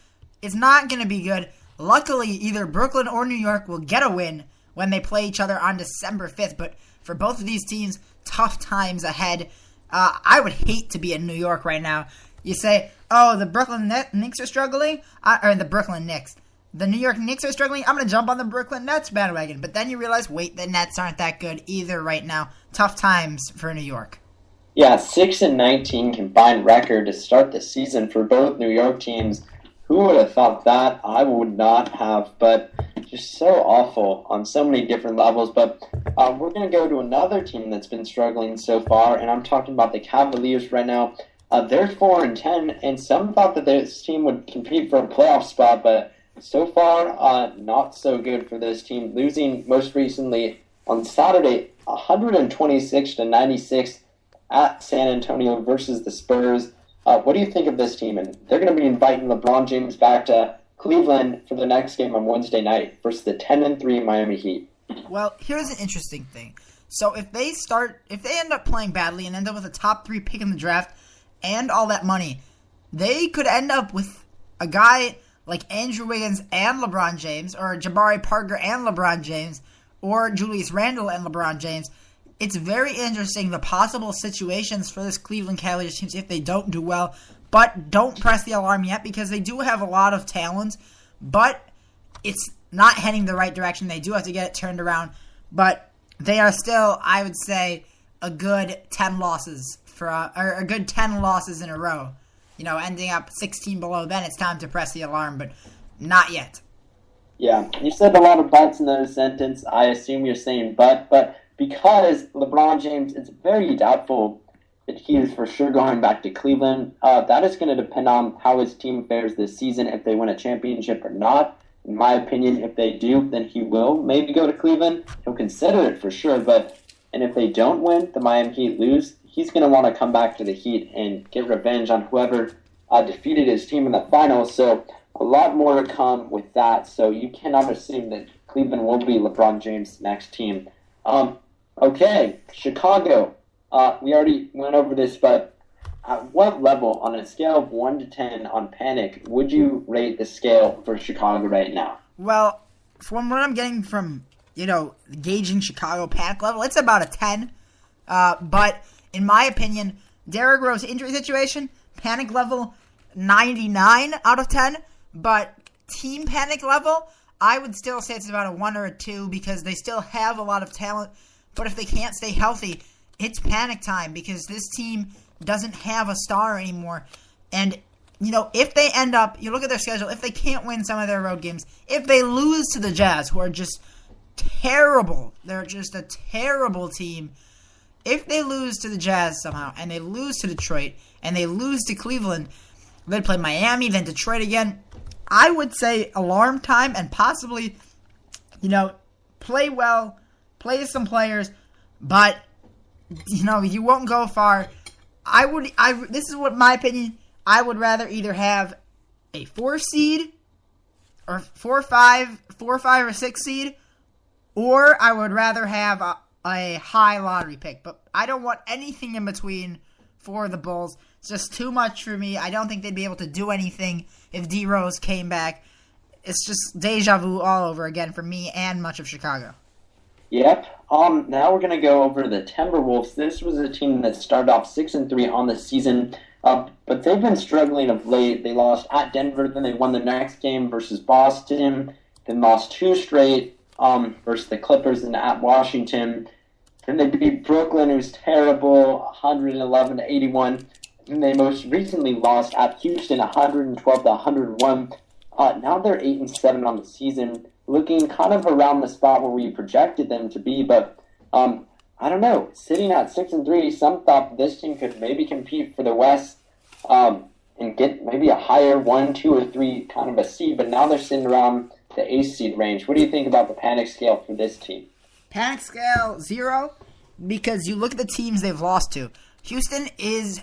It's not going to be good. Luckily, either Brooklyn or New York will get a win when they play each other on December 5th. But for both of these teams, tough times ahead. I would hate to be in New York right now. You say, oh, the Brooklyn Knicks are struggling? Or the Brooklyn Knicks. The New York Knicks are struggling? I'm going to jump on the Brooklyn Nets bandwagon. But then you realize, wait, the Nets aren't that good either right now. Tough times for New York. Yeah, 6-19 combined record to start the season for both New York teams. Who would have thought that? I would not have, but just so awful on so many different levels. But we're going to go to another team that's been struggling so far, and I'm talking about the Cavaliers right now. They're 4-10, and some thought that this team would compete for a playoff spot, but so far, not so good for this team. Losing most recently on Saturday, 126-96 at San Antonio versus the Spurs. What do you think of this team? And they're going to be inviting LeBron James back to Cleveland for the next game on Wednesday night versus the 10-3 Miami Heat. Well, here's an interesting thing. So if they end up playing badly and end up with a top 3 pick in the draft and all that money, they could end up with a guy like Andrew Wiggins and LeBron James, or Jabari Parker and LeBron James, or Julius Randle and LeBron James. It's very interesting, the possible situations for this Cleveland Cavaliers team if they don't do well. But don't press the alarm yet, because they do have a lot of talent. But it's not heading the right direction. They do have to get it turned around. But they are still, I would say, a good 10 losses or a good 10 losses in a row. You know, ending up 16 below. Then it's time to press the alarm, but not yet. Yeah, you said a lot of buts in that sentence. I assume you're saying but because LeBron James is very doubtful that he is for sure going back to Cleveland. That is going to depend on how his team fares this season, if they win a championship or not. In my opinion, if they do, then he will maybe go to Cleveland. He'll consider it for sure. And if they don't win, the Miami Heat lose, he's going to want to come back to the Heat and get revenge on whoever defeated his team in the finals. So a lot more to come with that. So you cannot assume that Cleveland will be LeBron James' next team. Okay, Chicago. We already went over this, but at what level, on a scale of 1 to 10 on panic, would you rate the scale for Chicago right now? Well, from what I'm getting from, gauging Chicago panic level, it's about a 10. But in my opinion, Derrick Rose injury situation, panic level 99 out of 10. But team panic level, I would still say it's about a 1 or a 2, because they still have a lot of talent. But if they can't stay healthy, it's panic time, because this team doesn't have a star anymore. And, if they end up, you look at their schedule, if they can't win some of their road games, if they lose to the Jazz, who are just terrible, they're just a terrible team. If they lose to the Jazz somehow, and they lose to Detroit, and they lose to Cleveland, they'd play Miami, then Detroit again, I would say alarm time, and possibly, play well, play some players, but, you won't go far. This is what my opinion, I would rather either have a 4 seed, or 4 or 5 or 6 seed, or I would rather have a high lottery pick. But I don't want anything in between for the Bulls. It's just too much for me. I don't think they'd be able to do anything if D Rose came back. It's just deja vu all over again for me and much of Chicago. Yep. Now we're going to go over the Timberwolves. This was a team that started off 6-3 on the season, but they've been struggling of late. They lost at Denver, then they won the next game versus Boston, then lost 2 straight versus the Clippers and at Washington. Then they beat Brooklyn, who's terrible, 111-81. And they most recently lost at Houston, 112-101. Now they're 8-7 on the season, looking kind of around the spot where we projected them to be. But I don't know, sitting at 6-3, some thought this team could maybe compete for the West and get maybe a higher 1, 2, or 3 kind of a seed. But now they're sitting around the 8th seed range. What do you think about the panic scale for this team? Panic scale 0, because you look at the teams they've lost to. Houston is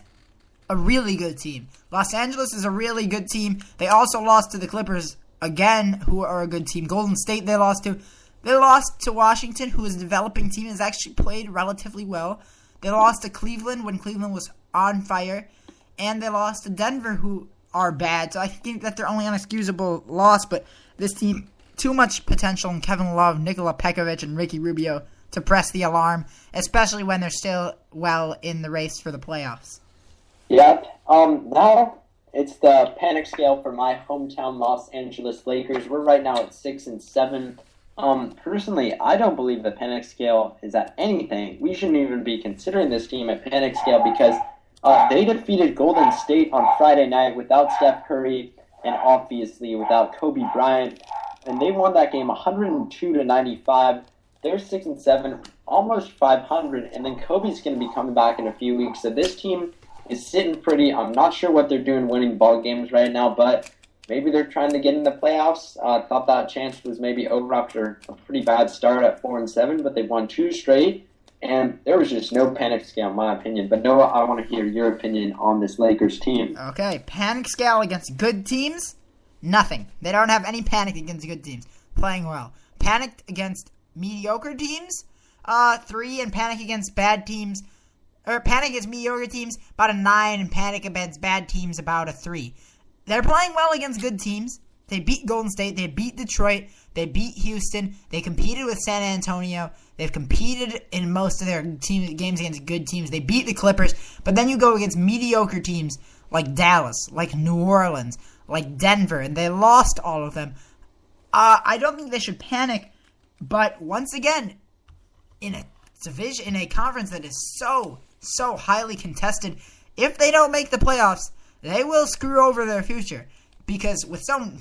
a really good team. Los Angeles is a really good team. They also lost to the Clippers again, who are a good team. Golden State they lost to. They lost to Washington, who is a developing team, has actually played relatively well. They lost to Cleveland when Cleveland was on fire. And they lost to Denver, who are bad. So I think that they're only unexcusable loss, but this team, too much potential in Kevin Love, Nikola Pekovic, and Ricky Rubio to press the alarm, especially when they're still well in the race for the playoffs. Yep. Now it's the panic scale for my hometown Los Angeles Lakers. We're right now at 6 and 7. Personally, I don't believe the panic scale is at anything. We shouldn't even be considering this team a panic scale because they defeated Golden State on Friday night without Steph Curry and obviously without Kobe Bryant, and they won that game 102-95. They're 6 and 7, almost 500, and then Kobe's going to be coming back in a few weeks. So this team is sitting pretty. I'm not sure what they're doing winning ball games right now, but maybe they're trying to get in the playoffs. Thought that chance was maybe over after a pretty bad start at 4 and 7, but they won 2 straight, and there was just no panic scale in my opinion. But Noah, I want to hear your opinion on this Lakers team. Okay, panic scale against good teams? Nothing. They don't have any panic against good teams. Playing well. Panicked against mediocre teams? 3, and panic against bad teams, or panic against mediocre teams, about a 9, and panic against bad teams, about a 3. They're playing well against good teams. They beat Golden State. They beat Detroit. They beat Houston. They competed with San Antonio. They've competed in most of their games against good teams. They beat the Clippers. But then you go against mediocre teams like Dallas, like New Orleans, like Denver, and they lost all of them. I don't think they should panic. But once again, in a division, in a conference that is so highly contested, if they don't make the playoffs, they will screw over their future. Because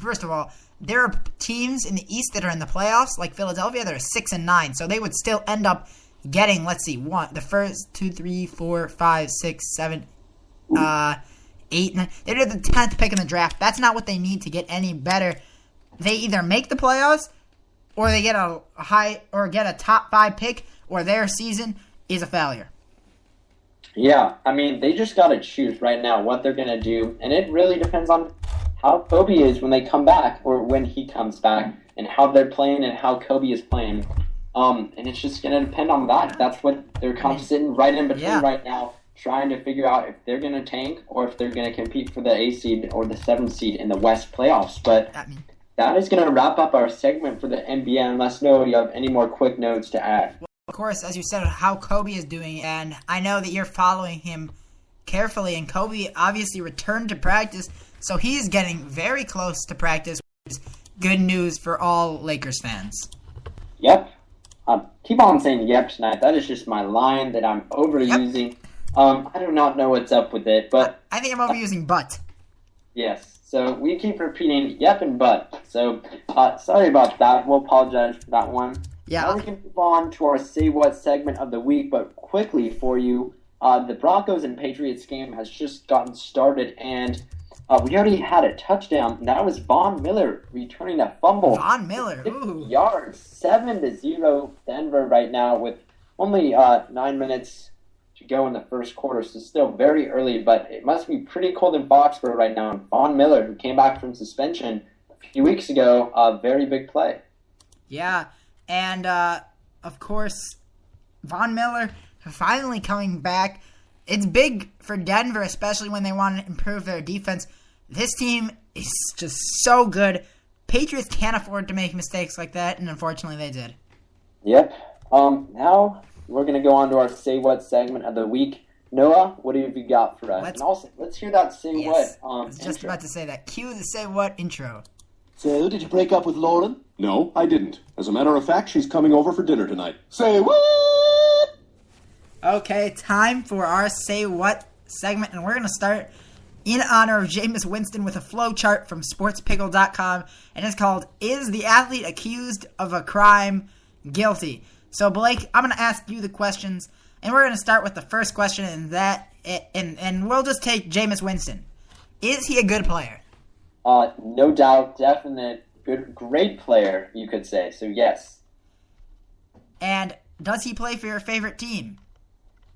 first of all, there are teams in the East that are in the playoffs, like Philadelphia, that are 6 and 9. So they would still end up getting, the first 2, 3, 4, 5, 6, 7, 8, 9. They're the 10th pick in the draft. That's not what they need to get any better. They either make the playoffs, or they get a top 5 pick, or their season is a failure. Yeah, I mean, they just got to choose right now what they're going to do, and it really depends on how Kobe is when they come back, or when he comes back, and how they're playing and how Kobe is playing. And it's just going to depend on that. That's what they're kind of sitting right in between right now, trying to figure out if they're going to tank or if they're going to compete for the 8 seed or the 7 seed in the West playoffs. But that is going to wrap up our segment for the NBA, unless, Noah, you have any more quick notes to add. Of course, as you said, how Kobe is doing, and I know that you're following him carefully, and Kobe obviously returned to practice, so he's getting very close to practice, which is good news for all Lakers fans. Yep. Keep on saying yep tonight. That is just my line that I'm overusing. I do not know what's up with it, but I think I'm overusing but. Yes. So we keep repeating yep and but. So sorry about that. We'll apologize for that one. Yeah. Now we can move on to our Say What segment of the week, but quickly for you, the Broncos and Patriots game has just gotten started, and we already had a touchdown, and that was Von Miller returning a fumble. Von Miller, ooh. Yards, 7-0 Denver right now with only 9 minutes to go in the first quarter, so still very early, but it must be pretty cold in Foxborough right now. And Von Miller, who came back from suspension a few weeks ago, a very big play. Yeah. And, of course, Von Miller finally coming back. It's big for Denver, especially when they want to improve their defense. This team is just so good. Patriots can't afford to make mistakes like that, and unfortunately they did. Yep. Now we're going to go on to our Say What segment of the week. Noah, what have you got for us? And also, let's hear that Say What I was just about to say that. Cue the Say What intro. So, did you break up with Lauren? No, I didn't. As a matter of fact, she's coming over for dinner tonight. Say what? Okay, time for our Say What segment, and we're going to start in honor of Jameis Winston with a flow chart from sportspickle.com, and it's called, Is the Athlete Accused of a Crime Guilty? So, Blake, I'm going to ask you the questions, and we're going to start with the first question, and we'll just take Jameis Winston. Is he a good player? No doubt, definite, great player, you could say. So, yes. And does he play for your favorite team?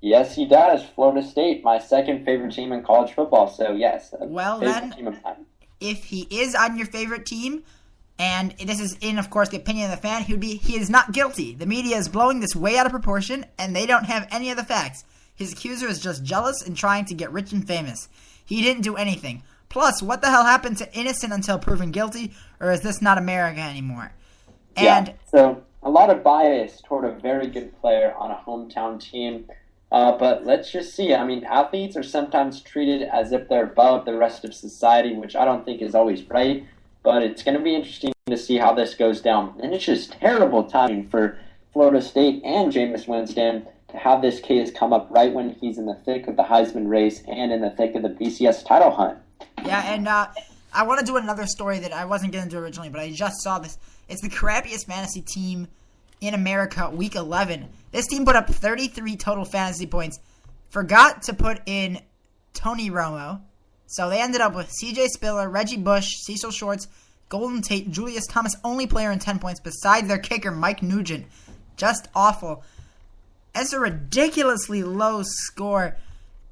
Yes, he does. Florida State, my second favorite team in college football. So, yes. Well, then, if he is on your favorite team, And this is in, of course, the opinion of the fan. He is not guilty. The media is blowing this way out of proportion, and they don't have any of the facts. His accuser is just jealous and trying to get rich and famous. He didn't do anything. Plus, what the hell happened to innocent until proven guilty? Or is this not America anymore? And so a lot of bias toward a very good player on a hometown team. But let's just see. I mean, athletes are sometimes treated as if they're above the rest of society, which I don't think is always right. But it's going to be interesting to see how this goes down. And it's just terrible timing for Florida State and Jameis Winston to have this case come up right when he's in the thick of the Heisman race and in the thick of the BCS title hunt. Yeah, and I want to do another story that I wasn't going to do originally, but I just saw this. It's the crappiest fantasy team in America, Week 11. This team put up 33 total fantasy points, forgot to put in Tony Romo. So they ended up with C.J. Spiller, Reggie Bush, Cecil Shorts, Golden Tate, Julius Thomas, only player in 10 points, besides their kicker, Mike Nugent. Just awful. It's a ridiculously low score.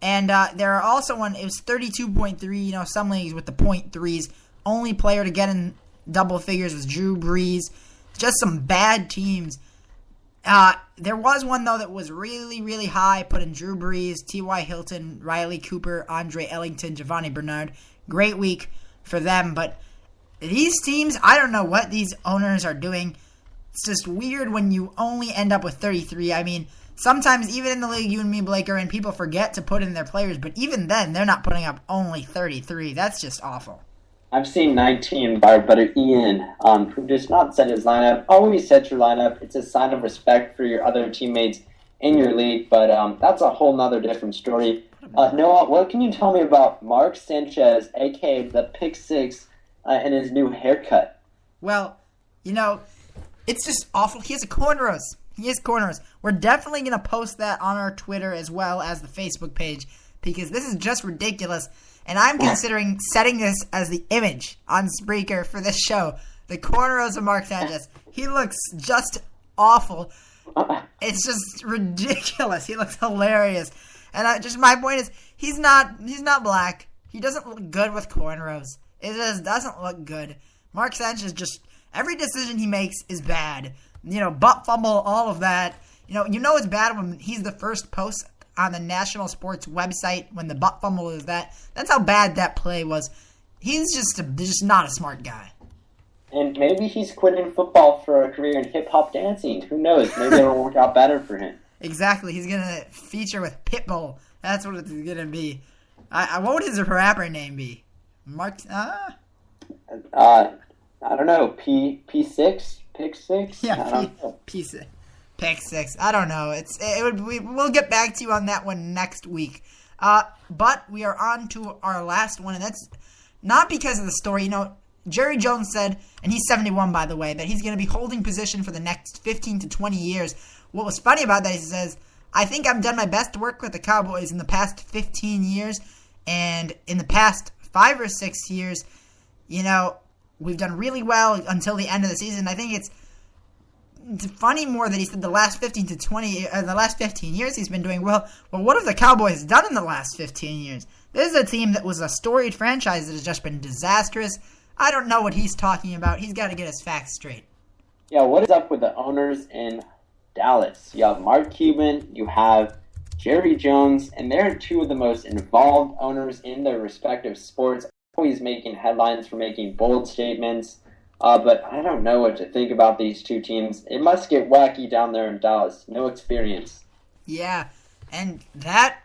And there are also it was 32.3, some leagues with the .3s. Only player to get in double figures was Drew Brees. Just some bad teams. There was one, though, that was really, really high. Put in Drew Brees, T.Y. Hilton, Riley Cooper, Andre Ellington, Giovanni Bernard. Great week for them. But these teams, I don't know what these owners are doing. It's just weird when you only end up with 33. I mean, sometimes even in the league, you and me, Blake, are in, people forget to put in their players. But even then, they're not putting up only 33. That's just awful. I've seen 19 by our buddy Ian, who does not set his lineup. Always set your lineup. It's a sign of respect for your other teammates in your league, but that's a whole nother different story. Noah, what can you tell me about Mark Sanchez, a.k.a. the Pick Six, and his new haircut? Well, it's just awful. He has cornrows. We're definitely going to post that on our Twitter as well as the Facebook page, because this is just ridiculous. And I'm considering setting this as the image on Spreaker for this show. The cornrows of Mark Sanchez. He looks just awful. It's just ridiculous. He looks hilarious. And my point is, he's not black. He doesn't look good with cornrows. It just doesn't look good. Mark Sanchez every decision he makes is bad. Butt fumble, all of that. It's bad when he's the first post on the national sports website when the butt fumble is that. That's how bad that play was. He's just not a smart guy. And maybe he's quitting football for a career in hip-hop dancing. Who knows? Maybe it'll work out better for him. Exactly. He's going to feature with Pitbull. That's what it's going to be. What would his rapper name be? Mark... I don't know. P6? Pick 6? Yeah, P6. Pick 6. I don't know. We'll get back to you on that one next week. But we are on to our last one, and that's not because of the story. Jerry Jones said, and he's 71, by the way, that he's going to be holding position for the next 15 to 20 years. What was funny about that, he says, I think I've done my best work with the Cowboys in the past 15 years, and in the past 5 or 6 years, we've done really well until the end of the season. I think it's funny more that he said the last 15 years he's been doing well. Well, what have the Cowboys done in the last 15 years? This is a team that was a storied franchise that has just been disastrous. I don't know what he's talking about. He's got to get his facts straight. Yeah, what is up with the owners in Dallas? You have Mark Cuban, you have Jerry Jones, and they're two of the most involved owners in their respective sports, always making headlines for making bold statements. But I don't know what to think about these two teams. It must get wacky down there in Dallas. No experience. Yeah, and that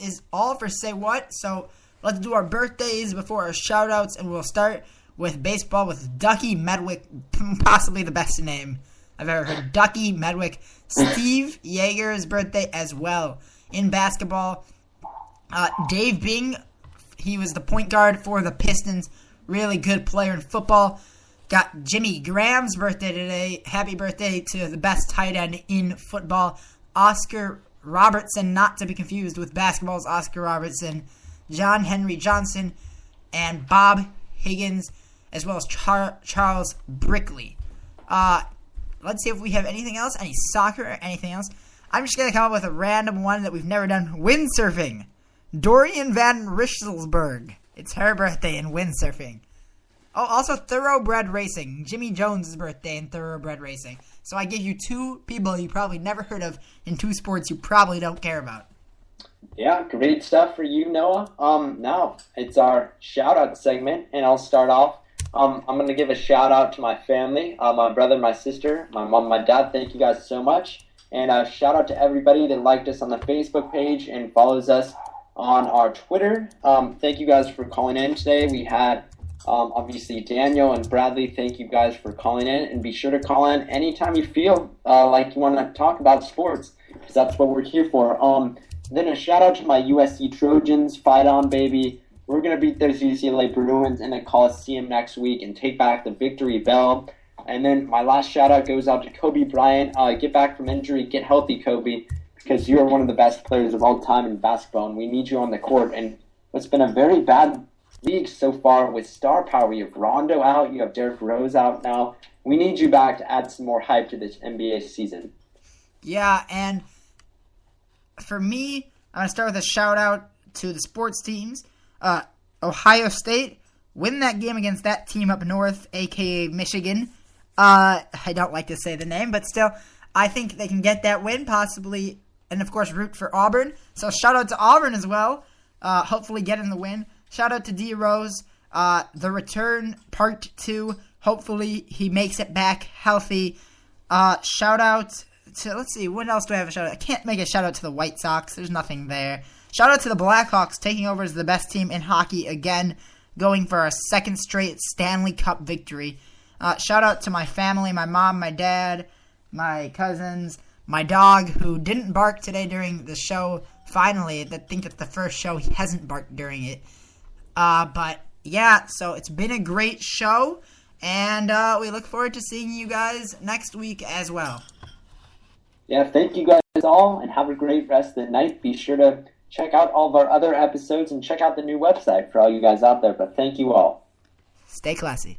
is all for Say What. So let's do our birthdays before our shout-outs, and we'll start with baseball with Ducky Medwick, possibly the best name I've ever heard. Ducky Medwick. Steve Yeager's birthday as well. In basketball, Dave Bing, he was the point guard for the Pistons. Really good player in football. Got Jimmy Graham's birthday today. Happy birthday to the best tight end in football, Oscar Robertson, not to be confused with basketball's Oscar Robertson, John Henry Johnson, and Bob Higgins, as well as Charles Brickley. Let's see if we have anything else, any soccer or anything else. I'm just going to come up with a random one that we've never done. Windsurfing. Dorian Van Richelsberg. It's her birthday in windsurfing. Oh, also Thoroughbred Racing. Jimmy Jones' birthday in Thoroughbred Racing. So I give you two people you probably never heard of in two sports you probably don't care about. Yeah, great stuff for you, Noah. Now it's our shout-out segment, and I'll start off. I'm going to give a shout-out to my family, my brother, my sister, my mom, my dad. Thank you guys so much. And shout-out to everybody that liked us on the Facebook page and follows us on our Twitter. Thank you guys for calling in today. We had, obviously, Daniel and Bradley. Thank you guys for calling in. And be sure to call in anytime you feel like you want to talk about sports, because that's what we're here for. Then a shout-out to my USC Trojans. Fight on, baby. We're going to beat those UCLA Bruins in the Coliseum next week and take back the victory bell. And then my last shout-out goes out to Kobe Bryant. Get back from injury. Get healthy, Kobe, because you are one of the best players of all time in basketball, and we need you on the court. And it's been a very bad league so far with star power. You have Rondo out. You have Derrick Rose out now. We need you back to add some more hype to this NBA season. Yeah, and for me, I'm going to start with a shout-out to the sports teams. Ohio State, win that game against that team up north, a.k.a. Michigan. I don't like to say the name, but still, I think they can get that win, possibly, and of course, root for Auburn. So shout-out to Auburn as well, hopefully getting the win. Shout-out to D. Rose, the return, part 2. Hopefully, he makes it back healthy. Shout-out to, let's see, what else do I have a shout-out? I can't make a shout-out to the White Sox. There's nothing there. Shout-out to the Blackhawks, taking over as the best team in hockey again, going for a second straight Stanley Cup victory. Shout-out to my family, my mom, my dad, my cousins, my dog, who didn't bark today during the show, finally. I think that's the first show he hasn't barked during it. But, yeah, so it's been a great show, and we look forward to seeing you guys next week as well. Yeah, thank you guys all, and have a great rest of the night. Be sure to check out all of our other episodes and check out the new website for all you guys out there. But thank you all. Stay classy.